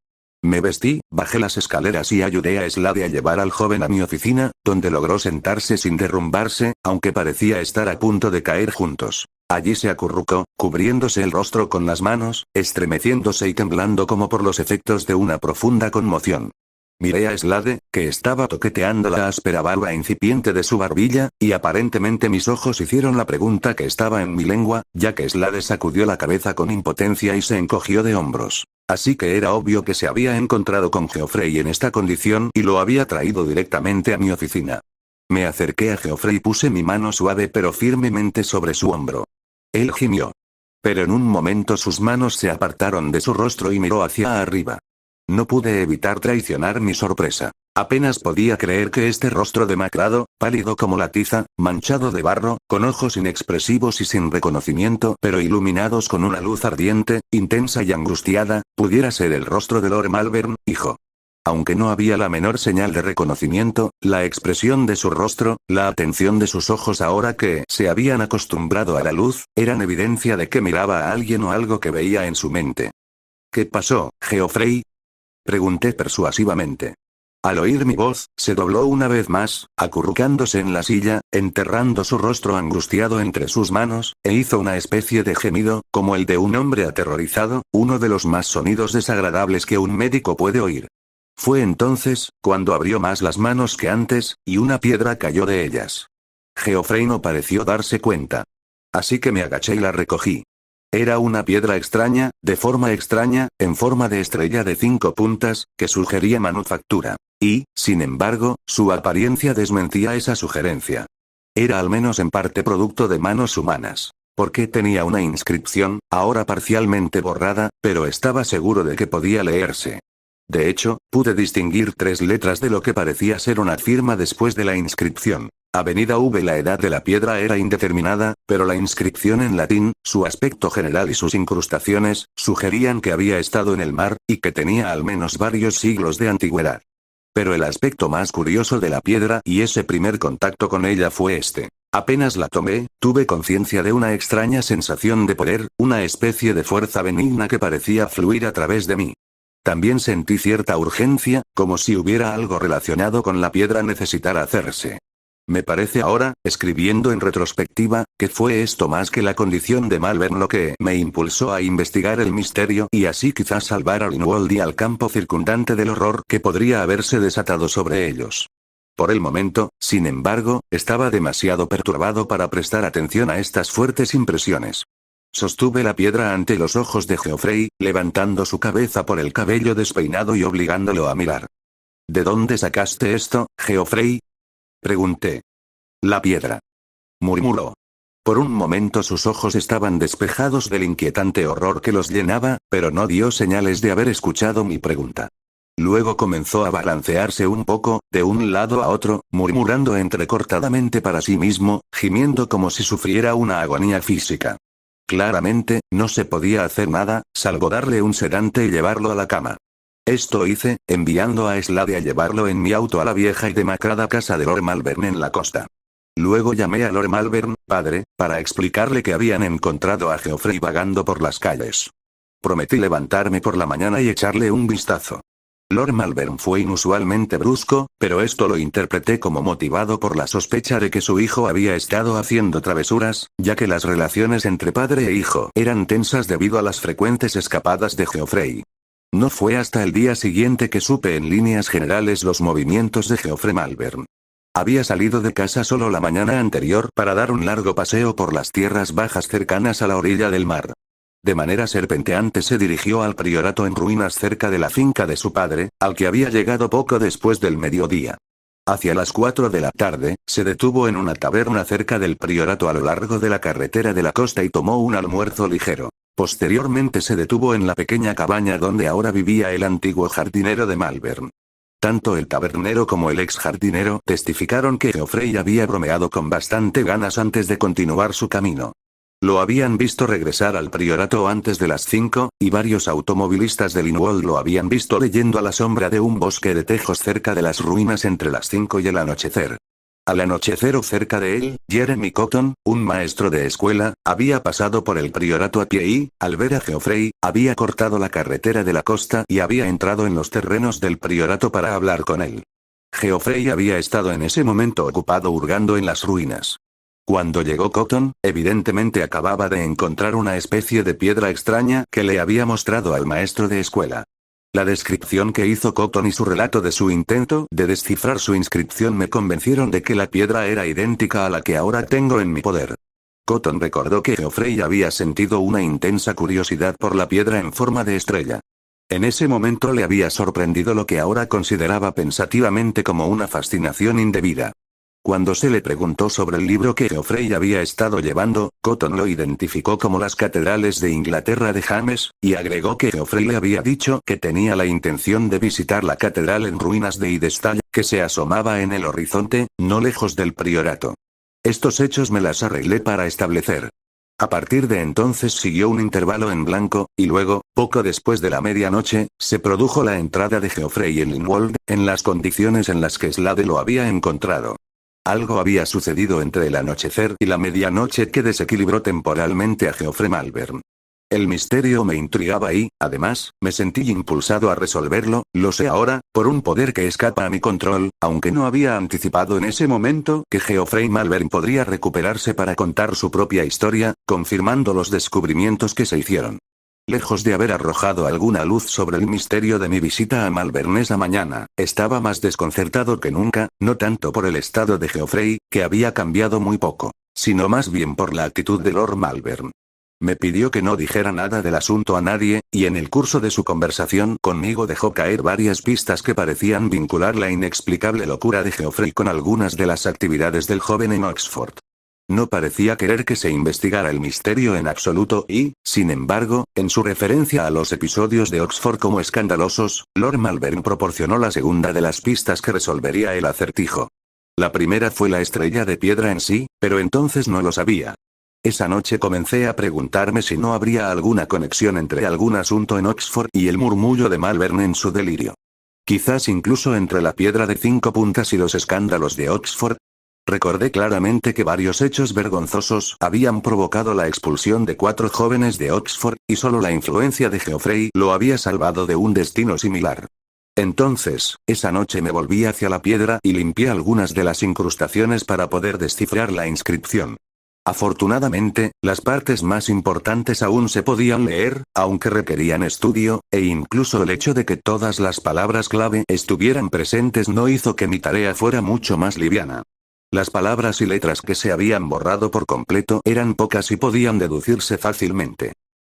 Me vestí, bajé las escaleras y ayudé a Slade a llevar al joven a mi oficina, donde logró sentarse sin derrumbarse, aunque parecía estar a punto de caer juntos. Allí se acurrucó, cubriéndose el rostro con las manos, estremeciéndose y temblando como por los efectos de una profunda conmoción. Miré a Slade, que estaba toqueteando la áspera barba incipiente de su barbilla, y aparentemente mis ojos hicieron la pregunta que estaba en mi lengua, ya que Slade sacudió la cabeza con impotencia y se encogió de hombros. Así que era obvio que se había encontrado con Geoffrey en esta condición y lo había traído directamente a mi oficina. Me acerqué a Geoffrey y puse mi mano suave pero firmemente sobre su hombro. Él gimió. Pero en un momento sus manos se apartaron de su rostro y miró hacia arriba. No pude evitar traicionar mi sorpresa. Apenas podía creer que este rostro demacrado, pálido como la tiza, manchado de barro, con ojos inexpresivos y sin reconocimiento pero iluminados con una luz ardiente, intensa y angustiada, pudiera ser el rostro de Lord Malvern, hijo. Aunque no había la menor señal de reconocimiento, la expresión de su rostro, la atención de sus ojos ahora que se habían acostumbrado a la luz, eran evidencia de que miraba a alguien o algo que veía en su mente. ¿Qué pasó, Geoffrey? Pregunté persuasivamente. Al oír mi voz, se dobló una vez más, acurrucándose en la silla, enterrando su rostro angustiado entre sus manos, e hizo una especie de gemido, como el de un hombre aterrorizado, uno de los más sonidos desagradables que un médico puede oír. Fue entonces, cuando abrió más las manos que antes, y una piedra cayó de ellas. Geoffrey no pareció darse cuenta. Así que me agaché y la recogí. Era una piedra extraña, de forma extraña, en forma de estrella de 5 puntas, que sugería manufactura. Y, sin embargo, su apariencia desmentía esa sugerencia. Era al menos en parte producto de manos humanas. Porque tenía una inscripción, ahora parcialmente borrada, pero estaba seguro de que podía leerse. De hecho, pude distinguir 3 letras de lo que parecía ser una firma después de la inscripción. Avenida V. La edad de la piedra era indeterminada, pero la inscripción en latín, su aspecto general y sus incrustaciones, sugerían que había estado en el mar, y que tenía al menos varios siglos de antigüedad. Pero el aspecto más curioso de la piedra y ese primer contacto con ella fue este. Apenas la tomé, tuve conciencia de una extraña sensación de poder, una especie de fuerza benigna que parecía fluir a través de mí. También sentí cierta urgencia, como si hubiera algo relacionado con la piedra necesitara hacerse. Me parece ahora, escribiendo en retrospectiva, que fue esto más que la condición de Malvern lo que me impulsó a investigar el misterio y así quizás salvar a Linwold y al campo circundante del horror que podría haberse desatado sobre ellos. Por el momento, sin embargo, estaba demasiado perturbado para prestar atención a estas fuertes impresiones. Sostuve la piedra ante los ojos de Geoffrey, levantando su cabeza por el cabello despeinado y obligándolo a mirar. ¿De dónde sacaste esto, Geoffrey?, pregunté. La piedra, murmuró. Por un momento sus ojos estaban despejados del inquietante horror que los llenaba, pero no dio señales de haber escuchado mi pregunta. Luego comenzó a balancearse un poco, de un lado a otro, murmurando entrecortadamente para sí mismo, gimiendo como si sufriera una agonía física. Claramente, no se podía hacer nada, salvo darle un sedante y llevarlo a la cama. Esto hice, enviando a Slade a llevarlo en mi auto a la vieja y demacrada casa de Lord Malvern en la costa. Luego llamé a Lord Malvern, padre, para explicarle que habían encontrado a Geoffrey vagando por las calles. Prometí levantarme por la mañana y echarle un vistazo. Lord Malvern fue inusualmente brusco, pero esto lo interpreté como motivado por la sospecha de que su hijo había estado haciendo travesuras, ya que las relaciones entre padre e hijo eran tensas debido a las frecuentes escapadas de Geoffrey. No fue hasta el día siguiente que supe en líneas generales los movimientos de Geoffrey Malvern. Había salido de casa solo la mañana anterior para dar un largo paseo por las tierras bajas cercanas a la orilla del mar. De manera serpenteante se dirigió al priorato en ruinas cerca de la finca de su padre, al que había llegado poco después del mediodía. Hacia las 4 de la tarde, se detuvo en una taberna cerca del priorato a lo largo de la carretera de la costa y tomó un almuerzo ligero. Posteriormente se detuvo en la pequeña cabaña donde ahora vivía el antiguo jardinero de Malvern. Tanto el tabernero como el ex jardinero testificaron que Geoffrey había bromeado con bastante ganas antes de continuar su camino. Lo habían visto regresar al priorato antes de las 5, y varios automovilistas de Linwold lo habían visto leyendo a la sombra de un bosque de tejos cerca de las ruinas entre las 5 y el anochecer. Al anochecer o cerca de él, Jeremy Cotton, un maestro de escuela, había pasado por el priorato a pie y, al ver a Geoffrey, había cortado la carretera de la costa y había entrado en los terrenos del priorato para hablar con él. Geoffrey había estado en ese momento ocupado hurgando en las ruinas. Cuando llegó Cotton, evidentemente acababa de encontrar una especie de piedra extraña que le había mostrado al maestro de escuela. La descripción que hizo Cotton y su relato de su intento de descifrar su inscripción me convencieron de que la piedra era idéntica a la que ahora tengo en mi poder. Cotton recordó que Geoffrey había sentido una intensa curiosidad por la piedra en forma de estrella. En ese momento le había sorprendido lo que ahora consideraba pensativamente como una fascinación indebida. Cuando se le preguntó sobre el libro que Geoffrey había estado llevando, Cotton lo identificó como Las Catedrales de Inglaterra de James, y agregó que Geoffrey le había dicho que tenía la intención de visitar la catedral en ruinas de Idestall, que se asomaba en el horizonte, no lejos del priorato. Estos hechos me las arreglé para establecer. A partir de entonces siguió un intervalo en blanco, y luego, poco después de la medianoche, se produjo la entrada de Geoffrey en Linwold, en las condiciones en las que Slade lo había encontrado. Algo había sucedido entre el anochecer y la medianoche que desequilibró temporalmente a Geoffrey Malvern. El misterio me intrigaba y, además, me sentí impulsado a resolverlo, lo sé ahora, por un poder que escapa a mi control, aunque no había anticipado en ese momento que Geoffrey Malvern podría recuperarse para contar su propia historia, confirmando los descubrimientos que se hicieron. Lejos de haber arrojado alguna luz sobre el misterio de mi visita a Malvern esa mañana, estaba más desconcertado que nunca, no tanto por el estado de Geoffrey, que había cambiado muy poco, sino más bien por la actitud de Lord Malvern. Me pidió que no dijera nada del asunto a nadie, y en el curso de su conversación conmigo dejó caer varias pistas que parecían vincular la inexplicable locura de Geoffrey con algunas de las actividades del joven en Oxford. No parecía querer que se investigara el misterio en absoluto y, sin embargo, en su referencia a los episodios de Oxford como escandalosos, Lord Malvern proporcionó la segunda de las pistas que resolvería el acertijo. La primera fue la estrella de piedra en sí, pero entonces no lo sabía. Esa noche comencé a preguntarme si no habría alguna conexión entre algún asunto en Oxford y el murmullo de Malvern en su delirio. Quizás incluso entre la piedra de 5 puntas y los escándalos de Oxford. Recordé claramente que varios hechos vergonzosos habían provocado la expulsión de 4 jóvenes de Oxford, y solo la influencia de Geoffrey lo había salvado de un destino similar. Entonces, esa noche me volví hacia la piedra y limpié algunas de las incrustaciones para poder descifrar la inscripción. Afortunadamente, las partes más importantes aún se podían leer, aunque requerían estudio, e incluso el hecho de que todas las palabras clave estuvieran presentes no hizo que mi tarea fuera mucho más liviana. Las palabras y letras que se habían borrado por completo eran pocas y podían deducirse fácilmente.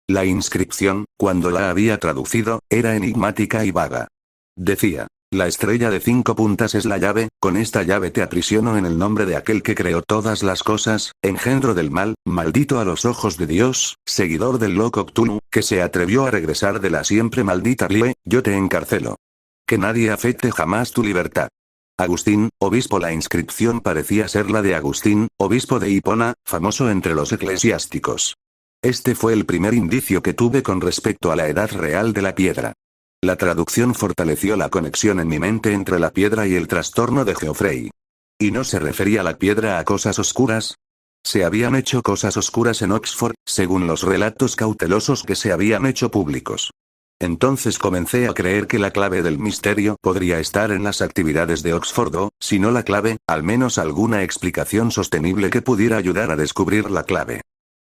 La inscripción, cuando la había traducido, era enigmática y vaga. Decía: la estrella de 5 puntas es la llave, con esta llave te aprisiono en el nombre de aquel que creó todas las cosas, engendro del mal, maldito a los ojos de Dios, seguidor del loco Cthulhu, que se atrevió a regresar de la siempre maldita Lie, yo te encarcelo. Que nadie afecte jamás tu libertad. Agustín, obispo. La inscripción parecía ser la de Agustín, obispo de Hipona, famoso entre los eclesiásticos. Este fue el primer indicio que tuve con respecto a la edad real de la piedra. La traducción fortaleció la conexión en mi mente entre la piedra y el trastorno de Geoffrey. ¿Y no se refería la piedra a cosas oscuras? Se habían hecho cosas oscuras en Oxford, según los relatos cautelosos que se habían hecho públicos. Entonces comencé a creer que la clave del misterio podría estar en las actividades de Oxford o, si no la clave, al menos alguna explicación sostenible que pudiera ayudar a descubrir la clave.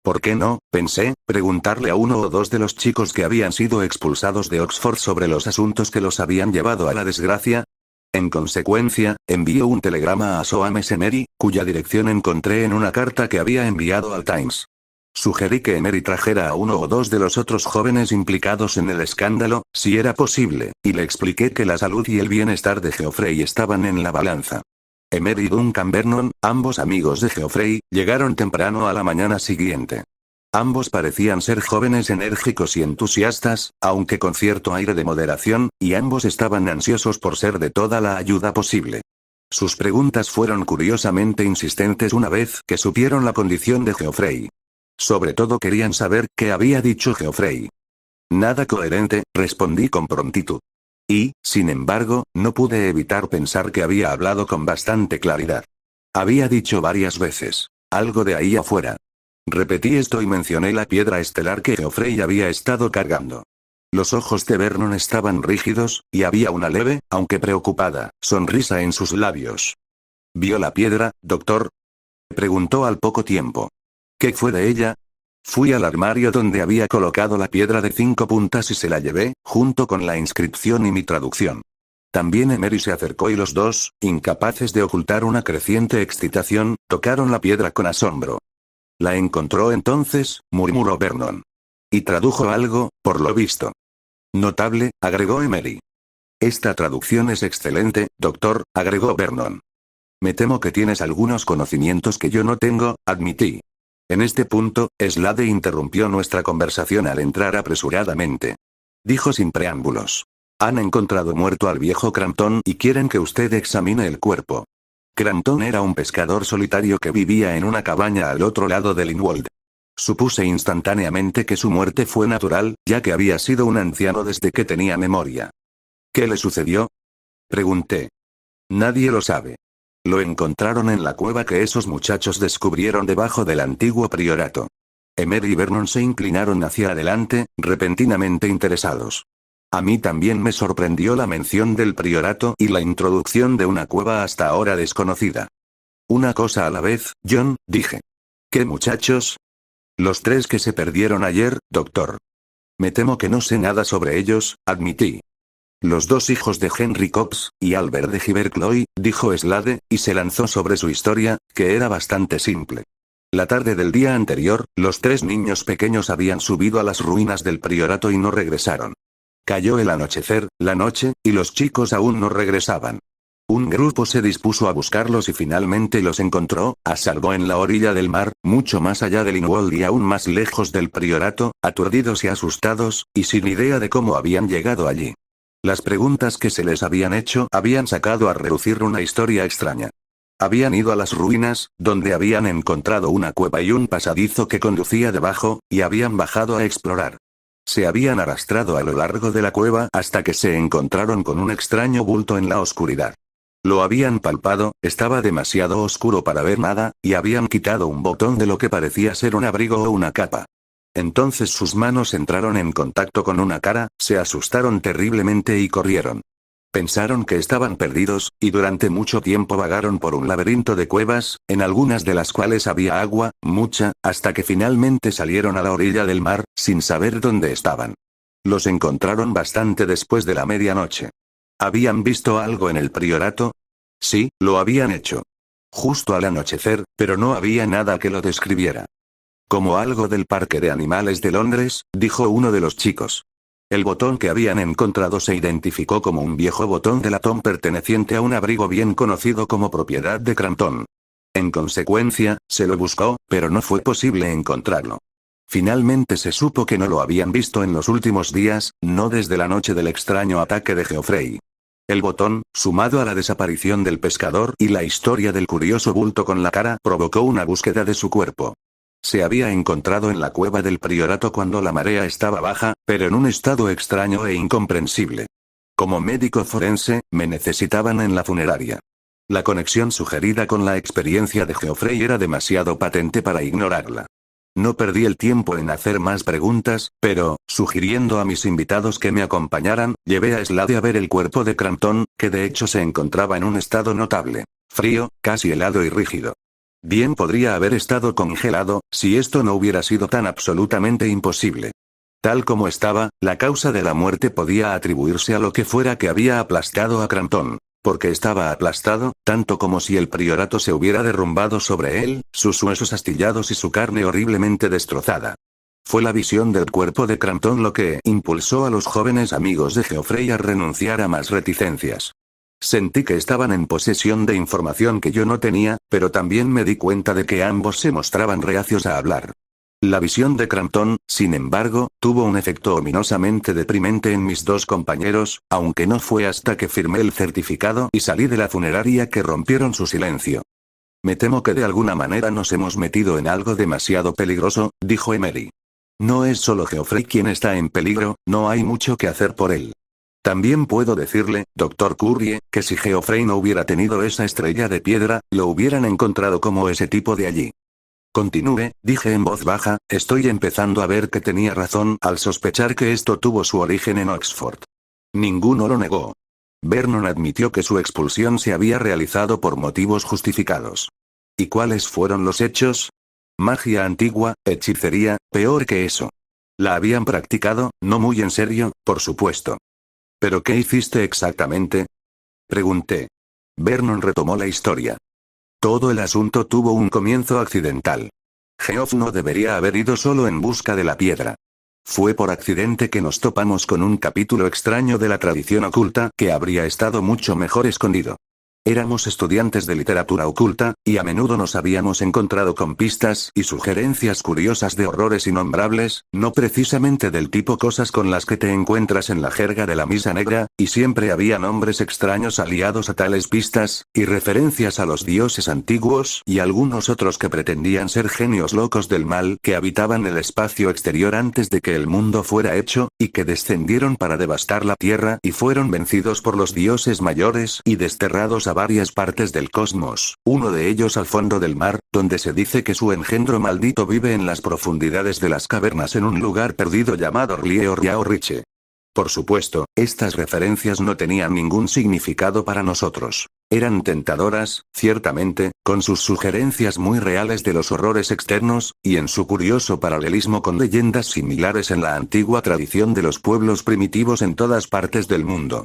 ¿Por qué no, pensé, preguntarle a uno o dos de los chicos que habían sido expulsados de Oxford sobre los asuntos que los habían llevado a la desgracia? En consecuencia, envié un telegrama a Soames Emery, cuya dirección encontré en una carta que había enviado al Times. Sugerí que Emery trajera a uno o dos de los otros jóvenes implicados en el escándalo, si era posible, y le expliqué que la salud y el bienestar de Geoffrey estaban en la balanza. Emery y Duncan Vernon, ambos amigos de Geoffrey, llegaron temprano a la mañana siguiente. Ambos parecían ser jóvenes enérgicos y entusiastas, aunque con cierto aire de moderación, y ambos estaban ansiosos por ser de toda la ayuda posible. Sus preguntas fueron curiosamente insistentes una vez que supieron la condición de Geoffrey. Sobre todo querían saber qué había dicho Geoffrey. Nada coherente, respondí con prontitud. Y, sin embargo, no pude evitar pensar que había hablado con bastante claridad. Había dicho varias veces: algo de ahí afuera. Repetí esto y mencioné la piedra estelar que Geoffrey había estado cargando. Los ojos de Vernon estaban rígidos, y había una leve, aunque preocupada, sonrisa en sus labios. ¿Vio la piedra, doctor?, preguntó al poco tiempo. ¿Qué fue de ella? Fui al armario donde había colocado la piedra de 5 puntas y se la llevé, junto con la inscripción y mi traducción. También Emery se acercó y los dos, incapaces de ocultar una creciente excitación, tocaron la piedra con asombro. «¿La encontró entonces?», murmuró Vernon. «Y tradujo algo, por lo visto». «Notable», agregó Emery. «Esta traducción es excelente, doctor», agregó Vernon. «Me temo que tienes algunos conocimientos que yo no tengo», admití. En este punto, Slade interrumpió nuestra conversación al entrar apresuradamente. Dijo sin preámbulos: «Han encontrado muerto al viejo Crampton y quieren que usted examine el cuerpo». Crampton era un pescador solitario que vivía en una cabaña al otro lado de Linwold. Supuse instantáneamente que su muerte fue natural, ya que había sido un anciano desde que tenía memoria. «¿Qué le sucedió?», pregunté. «Nadie lo sabe. Lo encontraron en la cueva que esos muchachos descubrieron debajo del antiguo priorato». Emery y Vernon se inclinaron hacia adelante, repentinamente interesados. A mí también me sorprendió la mención del priorato y la introducción de una cueva hasta ahora desconocida. «Una cosa a la vez, John», dije. «¿Qué muchachos?». «Los 3 que se perdieron ayer, doctor». «Me temo que no sé nada sobre ellos», admití. «Los 2 hijos de Henry Cox, y Albert de Givercloy», dijo Slade, y se lanzó sobre su historia, que era bastante simple. La tarde del día anterior, los 3 niños pequeños habían subido a las ruinas del priorato y no regresaron. Cayó el anochecer, la noche, y los chicos aún no regresaban. Un grupo se dispuso a buscarlos y finalmente los encontró, a salvo en la orilla del mar, mucho más allá de Linwold y aún más lejos del priorato, aturdidos y asustados, y sin idea de cómo habían llegado allí. Las preguntas que se les habían hecho habían sacado a relucir una historia extraña. Habían ido a las ruinas, donde habían encontrado una cueva y un pasadizo que conducía debajo, y habían bajado a explorar. Se habían arrastrado a lo largo de la cueva hasta que se encontraron con un extraño bulto en la oscuridad. Lo habían palpado, estaba demasiado oscuro para ver nada, y habían quitado un botón de lo que parecía ser un abrigo o una capa. Entonces sus manos entraron en contacto con una cara, se asustaron terriblemente y corrieron. Pensaron que estaban perdidos, y durante mucho tiempo vagaron por un laberinto de cuevas, en algunas de las cuales había agua, mucha, hasta que finalmente salieron a la orilla del mar, sin saber dónde estaban. Los encontraron bastante después de la medianoche. ¿Habían visto algo en el priorato? Sí, lo habían hecho. Justo al anochecer, pero no había nada que lo describiera. Como algo del Parque de Animales de Londres, dijo uno de los chicos. El botón que habían encontrado se identificó como un viejo botón de latón perteneciente a un abrigo bien conocido como propiedad de Crampton. En consecuencia, se lo buscó, pero no fue posible encontrarlo. Finalmente se supo que no lo habían visto en los últimos días, no desde la noche del extraño ataque de Geoffrey. El botón, sumado a la desaparición del pescador y la historia del curioso bulto con la cara, provocó una búsqueda de su cuerpo. Se había encontrado en la cueva del priorato cuando la marea estaba baja, pero en un estado extraño e incomprensible. Como médico forense, me necesitaban en la funeraria. La conexión sugerida con la experiencia de Geoffrey era demasiado patente para ignorarla. No perdí el tiempo en hacer más preguntas, pero, sugiriendo a mis invitados que me acompañaran, llevé a Slade a ver el cuerpo de Crampton, que de hecho se encontraba en un estado notable. Frío, casi helado y rígido. Bien podría haber estado congelado, si esto no hubiera sido tan absolutamente imposible. Tal como estaba, la causa de la muerte podía atribuirse a lo que fuera que había aplastado a Crampton. Porque estaba aplastado, tanto como si el priorato se hubiera derrumbado sobre él, sus huesos astillados y su carne horriblemente destrozada. Fue la visión del cuerpo de Crampton lo que impulsó a los jóvenes amigos de Geoffrey a renunciar a más reticencias. Sentí que estaban en posesión de información que yo no tenía, pero también me di cuenta de que ambos se mostraban reacios a hablar. La visión de Crampton, sin embargo, tuvo un efecto ominosamente deprimente en mis dos compañeros, aunque no fue hasta que firmé el certificado y salí de la funeraria que rompieron su silencio. Me temo que de alguna manera nos hemos metido en algo demasiado peligroso, dijo Emery. No es solo Geoffrey quien está en peligro, no hay mucho que hacer por él. También puedo decirle, Dr. Currie, que si Geoffrey no hubiera tenido esa estrella de piedra, lo hubieran encontrado como ese tipo de allí. Continúe, dije en voz baja, estoy empezando a ver que tenía razón al sospechar que esto tuvo su origen en Oxford. Ninguno lo negó. Vernon admitió que su expulsión se había realizado por motivos justificados. ¿Y cuáles fueron los hechos? Magia antigua, hechicería, peor que eso. La habían practicado, no muy en serio, por supuesto. ¿Pero qué hiciste exactamente? Pregunté. Vernon retomó la historia. Todo el asunto tuvo un comienzo accidental. Geoff no debería haber ido solo en busca de la piedra. Fue por accidente que nos topamos con un capítulo extraño de la tradición oculta que habría estado mucho mejor escondido. Éramos estudiantes de literatura oculta, y a menudo nos habíamos encontrado con pistas y sugerencias curiosas de horrores innombrables, no precisamente del tipo cosas con las que te encuentras en la jerga de la misa negra, y siempre había nombres extraños aliados a tales pistas, y referencias a los dioses antiguos y algunos otros que pretendían ser genios locos del mal que habitaban el espacio exterior antes de que el mundo fuera hecho, y que descendieron para devastar la tierra y fueron vencidos por los dioses mayores y desterrados a varias partes del cosmos, uno de ellos al fondo del mar, donde se dice que su engendro maldito vive en las profundidades de las cavernas en un lugar perdido llamado Rlie-Riche. Por supuesto, estas referencias no tenían ningún significado para nosotros. Eran tentadoras, ciertamente, con sus sugerencias muy reales de los horrores externos, y en su curioso paralelismo con leyendas similares en la antigua tradición de los pueblos primitivos en todas partes del mundo.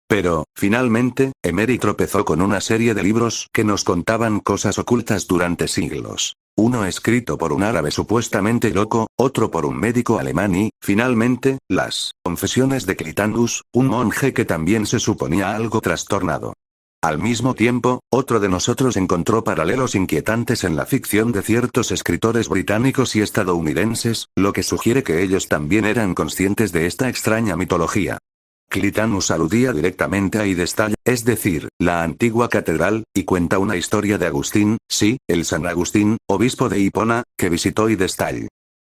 Pero, finalmente, Emery tropezó con una serie de libros que nos contaban cosas ocultas durante siglos. Uno escrito por un árabe supuestamente loco, otro por un médico alemán y, finalmente, las Confesiones de Clitanus, un monje que también se suponía algo trastornado. Al mismo tiempo, otro de nosotros encontró paralelos inquietantes en la ficción de ciertos escritores británicos y estadounidenses, lo que sugiere que ellos también eran conscientes de esta extraña mitología. Clitanus aludía directamente a Idestal, es decir, la antigua catedral, y cuenta una historia de Agustín, sí, el San Agustín, obispo de Hipona, que visitó Idestal.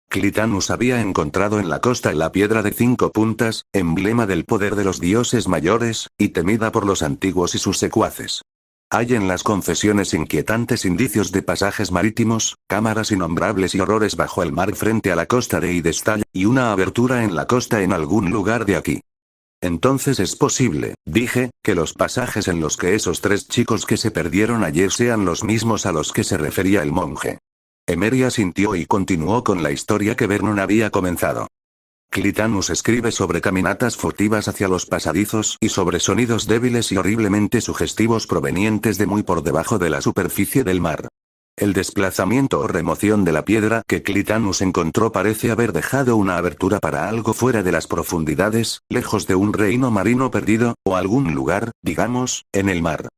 Clitanus había encontrado en la costa la piedra de 5 puntas, emblema del poder de los dioses mayores, y temida por los antiguos y sus secuaces. Hay en las confesiones inquietantes indicios de pasajes marítimos, cámaras innombrables y horrores bajo el mar frente a la costa de Idestal, y una abertura en la costa en algún lugar de aquí. Entonces es posible, dije, que los pasajes en los que esos 3 chicos que se perdieron ayer sean los mismos a los que se refería el monje. Emery asintió y continuó con la historia que Vernon había comenzado. Clitanus escribe sobre caminatas furtivas hacia los pasadizos y sobre sonidos débiles y horriblemente sugestivos provenientes de muy por debajo de la superficie del mar. El desplazamiento o remoción de la piedra que Clitanus encontró parece haber dejado una abertura para algo fuera de las profundidades, lejos de un reino marino perdido, o algún lugar, digamos, en el mar.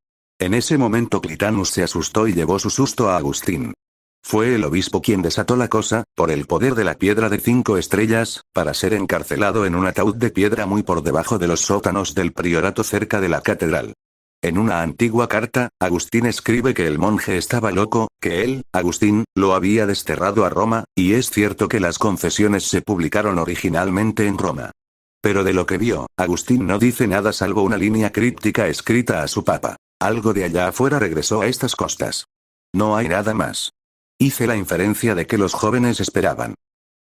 En ese momento Clitanus se asustó y llevó su susto a Agustín. Fue el obispo quien desató la cosa, por el poder de la piedra de 5 estrellas, para ser encarcelado en un ataúd de piedra muy por debajo de los sótanos del priorato cerca de la catedral. En una antigua carta, Agustín escribe que el monje estaba loco, que él, Agustín, lo había desterrado a Roma, y es cierto que las confesiones se publicaron originalmente en Roma. Pero de lo que vio, Agustín no dice nada salvo una línea críptica escrita a su papa. Algo de allá afuera regresó a estas costas. No hay nada más. Hice la inferencia de que los jóvenes esperaban.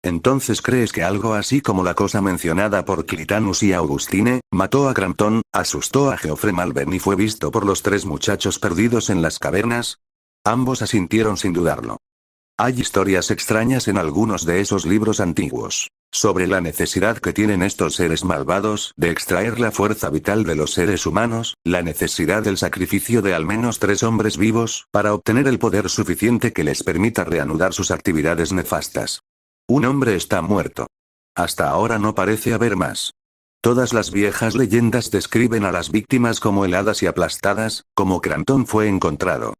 Entonces crees que algo así como la cosa mencionada por Clitanus y Augustine, mató a Crampton, asustó a Geoffrey Malvern y fue visto por los 3 muchachos perdidos en las cavernas? Ambos asintieron sin dudarlo. Hay historias extrañas en algunos de esos libros antiguos, sobre la necesidad que tienen estos seres malvados de extraer la fuerza vital de los seres humanos, la necesidad del sacrificio de al menos 3 hombres vivos, para obtener el poder suficiente que les permita reanudar sus actividades nefastas. Un hombre está muerto. Hasta ahora no parece haber más. Todas las viejas leyendas describen a las víctimas como heladas y aplastadas, como Crampton fue encontrado.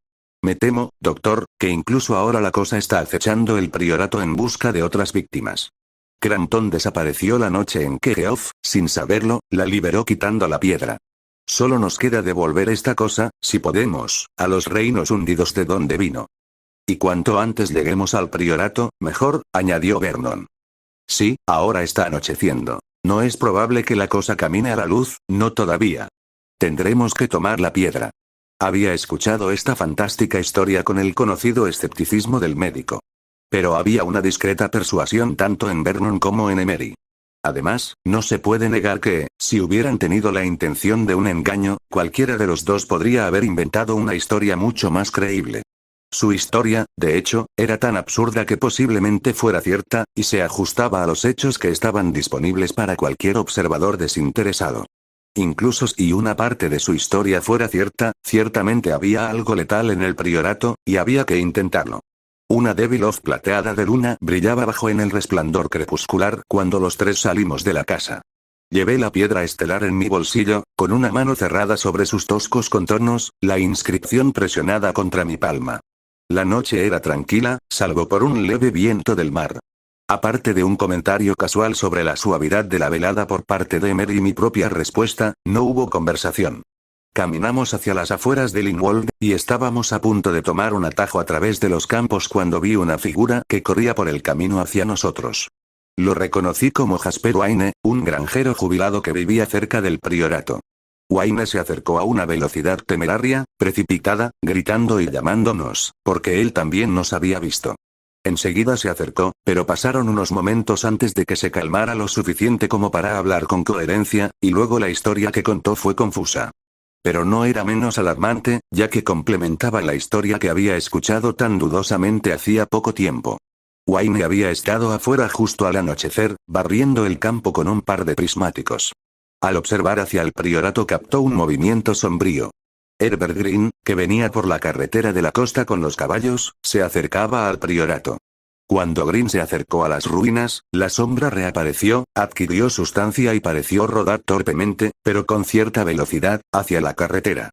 Me temo, doctor, que incluso ahora la cosa está acechando el priorato en busca de otras víctimas. Crampton desapareció la noche en que Geoff, sin saberlo, la liberó quitando la piedra. Solo nos queda devolver esta cosa, si podemos, a los reinos hundidos de donde vino. Y cuanto antes lleguemos al priorato, mejor, añadió Vernon. Sí, ahora está anocheciendo. No es probable que la cosa camine a la luz, no todavía. Tendremos que tomar la piedra. Había escuchado esta fantástica historia con el conocido escepticismo del médico. Pero había una discreta persuasión tanto en Vernon como en Emery. Además, no se puede negar que, si hubieran tenido la intención de un engaño, cualquiera de los 2 podría haber inventado una historia mucho más creíble. Su historia, de hecho, era tan absurda que posiblemente fuera cierta, y se ajustaba a los hechos que estaban disponibles para cualquier observador desinteresado. Incluso si una parte de su historia fuera cierta, ciertamente había algo letal en el priorato, y había que intentarlo. Una débil hoz plateada de luna brillaba bajo en el resplandor crepuscular cuando los 3 salimos de la casa. Llevé la piedra estelar en mi bolsillo, con una mano cerrada sobre sus toscos contornos, la inscripción presionada contra mi palma. La noche era tranquila, salvo por un leve viento del mar. Aparte de un comentario casual sobre la suavidad de la velada por parte de Emery y mi propia respuesta, no hubo conversación. Caminamos hacia las afueras de Linwold, y estábamos a punto de tomar un atajo a través de los campos cuando vi una figura que corría por el camino hacia nosotros. Lo reconocí como Jasper Wayne, un granjero jubilado que vivía cerca del priorato. Wayne se acercó a una velocidad temeraria, precipitada, gritando y llamándonos, porque él también nos había visto. Enseguida se acercó, pero pasaron unos momentos antes de que se calmara lo suficiente como para hablar con coherencia, y luego la historia que contó fue confusa. Pero no era menos alarmante, ya que complementaba la historia que había escuchado tan dudosamente hacía poco tiempo. Wayne había estado afuera justo al anochecer, barriendo el campo con un par de prismáticos. Al observar hacia el priorato captó un movimiento sombrío. Herbert Green, que venía por la carretera de la costa con los caballos, se acercaba al priorato. Cuando Green se acercó a las ruinas, la sombra reapareció, adquirió sustancia y pareció rodar torpemente, pero con cierta velocidad, hacia la carretera.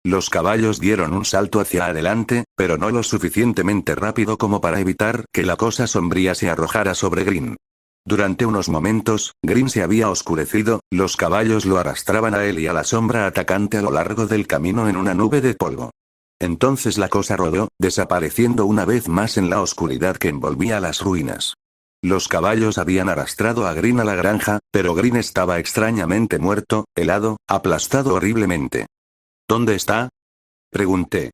Los caballos dieron un salto hacia adelante, pero no lo suficientemente rápido como para evitar que la cosa sombría se arrojara sobre Green. Durante unos momentos, Green se había oscurecido, los caballos lo arrastraban a él y a la sombra atacante a lo largo del camino en una nube de polvo. Entonces la cosa rodó, desapareciendo una vez más en la oscuridad que envolvía las ruinas. Los caballos habían arrastrado a Green a la granja, pero Green estaba extrañamente muerto, helado, aplastado horriblemente. ¿Dónde está?, pregunté.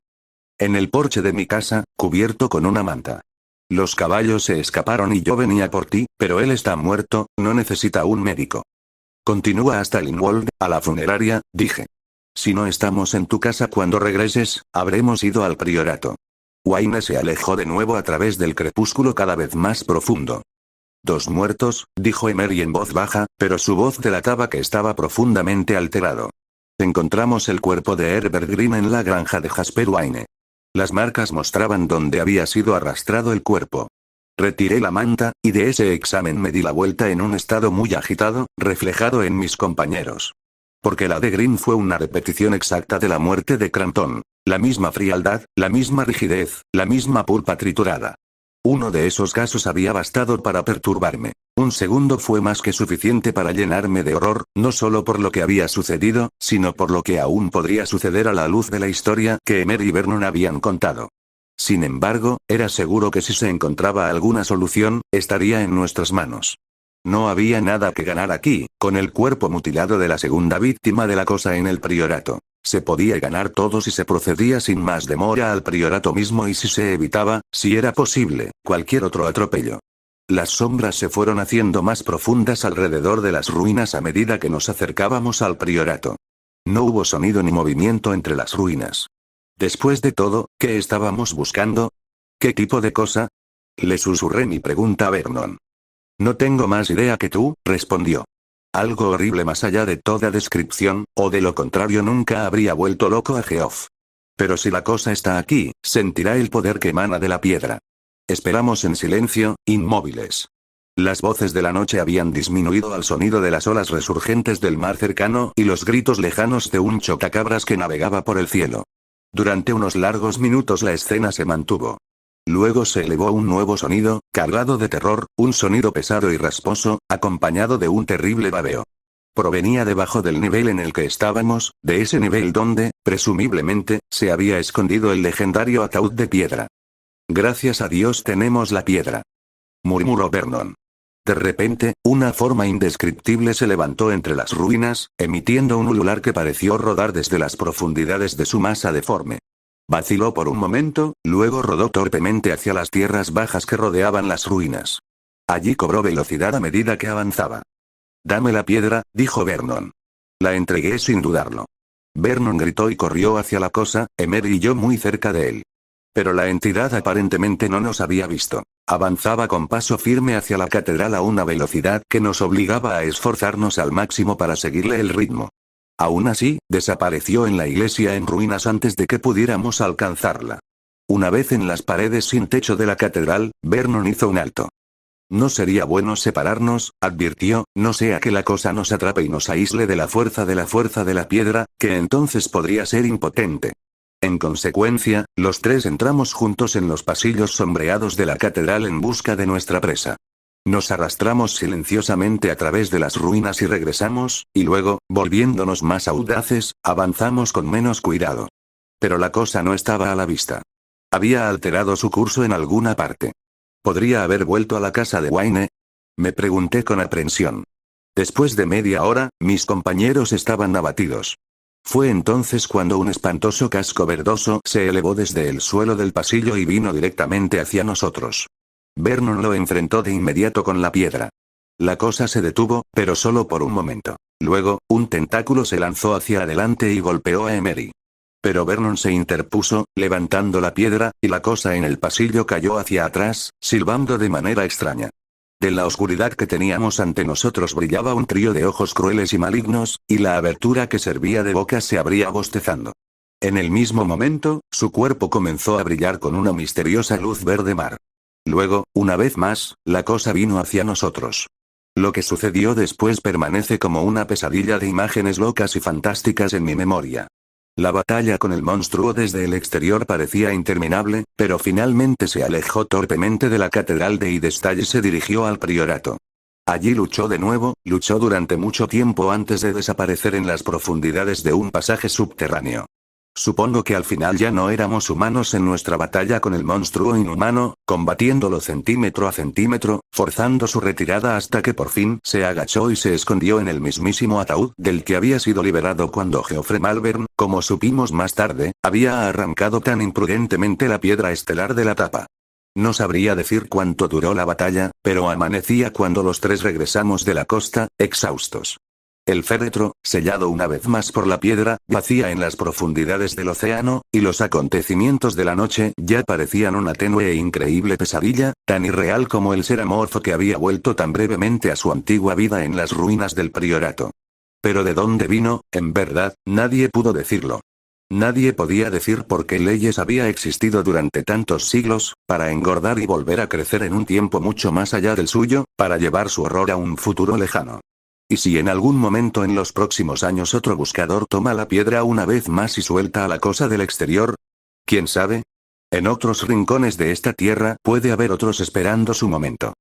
En el porche de mi casa, cubierto con una manta. Los caballos se escaparon y yo venía por ti, pero él está muerto, no necesita un médico. Continúa hasta Linwold, a la funeraria, dije. Si no estamos en tu casa cuando regreses, habremos ido al priorato. Wayne se alejó de nuevo a través del crepúsculo cada vez más profundo. 2 muertos, dijo Emery en voz baja, pero su voz delataba que estaba profundamente alterado. Encontramos el cuerpo de Herbert Green en la granja de Jasper Wayne. Las marcas mostraban dónde había sido arrastrado el cuerpo. Retiré la manta, y de ese examen me di la vuelta en un estado muy agitado, reflejado en mis compañeros. Porque la de Green fue una repetición exacta de la muerte de Crampton. La misma frialdad, la misma rigidez, la misma pulpa triturada. Uno de esos casos había bastado para perturbarme. Un segundo fue más que suficiente para llenarme de horror, no solo por lo que había sucedido, sino por lo que aún podría suceder a la luz de la historia que Emery y Vernon habían contado. Sin embargo, era seguro que si se encontraba alguna solución, estaría en nuestras manos. No había nada que ganar aquí, con el cuerpo mutilado de la segunda víctima de la cosa en el priorato. Se podía ganar todo si se procedía sin más demora al priorato mismo y si se evitaba, si era posible, cualquier otro atropello. Las sombras se fueron haciendo más profundas alrededor de las ruinas a medida que nos acercábamos al priorato. No hubo sonido ni movimiento entre las ruinas. Después de todo, ¿qué estábamos buscando? ¿Qué tipo de cosa? Le susurré mi pregunta a Vernon. No tengo más idea que tú, respondió. Algo horrible más allá de toda descripción, o de lo contrario nunca habría vuelto loco a Geoff. Pero si la cosa está aquí, sentirá el poder que emana de la piedra. Esperamos en silencio, inmóviles. Las voces de la noche habían disminuido al sonido de las olas resurgentes del mar cercano y los gritos lejanos de un chotacabras que navegaba por el cielo. Durante unos largos minutos la escena se mantuvo. Luego se elevó un nuevo sonido, cargado de terror, un sonido pesado y rasposo, acompañado de un terrible babeo. Provenía debajo del nivel en el que estábamos, de ese nivel donde, presumiblemente, se había escondido el legendario ataúd de piedra. Gracias a Dios tenemos la piedra, murmuró Vernon. De repente, una forma indescriptible se levantó entre las ruinas, emitiendo un ulular que pareció rodar desde las profundidades de su masa deforme. Vaciló por un momento, luego rodó torpemente hacia las tierras bajas que rodeaban las ruinas. Allí cobró velocidad a medida que avanzaba. Dame la piedra, dijo Vernon. La entregué sin dudarlo. Vernon gritó y corrió hacia la cosa, Emery y yo muy cerca de él. Pero la entidad aparentemente no nos había visto. Avanzaba con paso firme hacia la catedral a una velocidad que nos obligaba a esforzarnos al máximo para seguirle el ritmo. Aún así, desapareció en la iglesia en ruinas antes de que pudiéramos alcanzarla. Una vez en las paredes sin techo de la catedral, Vernon hizo un alto. No sería bueno separarnos, advirtió, no sea que la cosa nos atrape y nos aísle de la fuerza de la piedra, que entonces podría ser impotente. En consecuencia, los tres entramos juntos en los pasillos sombreados de la catedral en busca de nuestra presa. Nos arrastramos silenciosamente a través de las ruinas y regresamos, y luego, volviéndonos más audaces, avanzamos con menos cuidado. Pero la cosa no estaba a la vista. Había alterado su curso en alguna parte. ¿Podría haber vuelto a la casa de Wayne? Me pregunté con aprensión. Después de media hora, mis compañeros estaban abatidos. Fue entonces cuando un espantoso casco verdoso se elevó desde el suelo del pasillo y vino directamente hacia nosotros. Vernon lo enfrentó de inmediato con la piedra. La cosa se detuvo, pero solo por un momento. Luego, un tentáculo se lanzó hacia adelante y golpeó a Emery. Pero Vernon se interpuso, levantando la piedra, y la cosa en el pasillo cayó hacia atrás, silbando de manera extraña. De la oscuridad que teníamos ante nosotros brillaba un trío de ojos crueles y malignos, y la abertura que servía de boca se abría bostezando. En el mismo momento, su cuerpo comenzó a brillar con una misteriosa luz verde mar. Luego, una vez más, la cosa vino hacia nosotros. Lo que sucedió después permanece como una pesadilla de imágenes locas y fantásticas en mi memoria. La batalla con el monstruo desde el exterior parecía interminable, pero finalmente se alejó torpemente de la catedral de Idestall y se dirigió al priorato. Allí luchó de nuevo, luchó durante mucho tiempo antes de desaparecer en las profundidades de un pasaje subterráneo. Supongo que al final ya no éramos humanos en nuestra batalla con el monstruo inhumano, combatiéndolo centímetro a centímetro, forzando su retirada hasta que por fin se agachó y se escondió en el mismísimo ataúd del que había sido liberado cuando Geoffrey Malvern, como supimos más tarde, había arrancado tan imprudentemente la piedra estelar de la tapa. No sabría decir cuánto duró la batalla, pero amanecía cuando los tres regresamos de la costa, exhaustos. El féretro, sellado una vez más por la piedra, yacía en las profundidades del océano, y los acontecimientos de la noche ya parecían una tenue e increíble pesadilla, tan irreal como el ser amorfo que había vuelto tan brevemente a su antigua vida en las ruinas del priorato. Pero ¿de dónde vino? En verdad, nadie pudo decirlo. Nadie podía decir por qué leyes había existido durante tantos siglos, para engordar y volver a crecer en un tiempo mucho más allá del suyo, para llevar su horror a un futuro lejano. ¿Y si en algún momento en los próximos años otro buscador toma la piedra una vez más y suelta a la cosa del exterior? ¿Quién sabe? En otros rincones de esta tierra puede haber otros esperando su momento.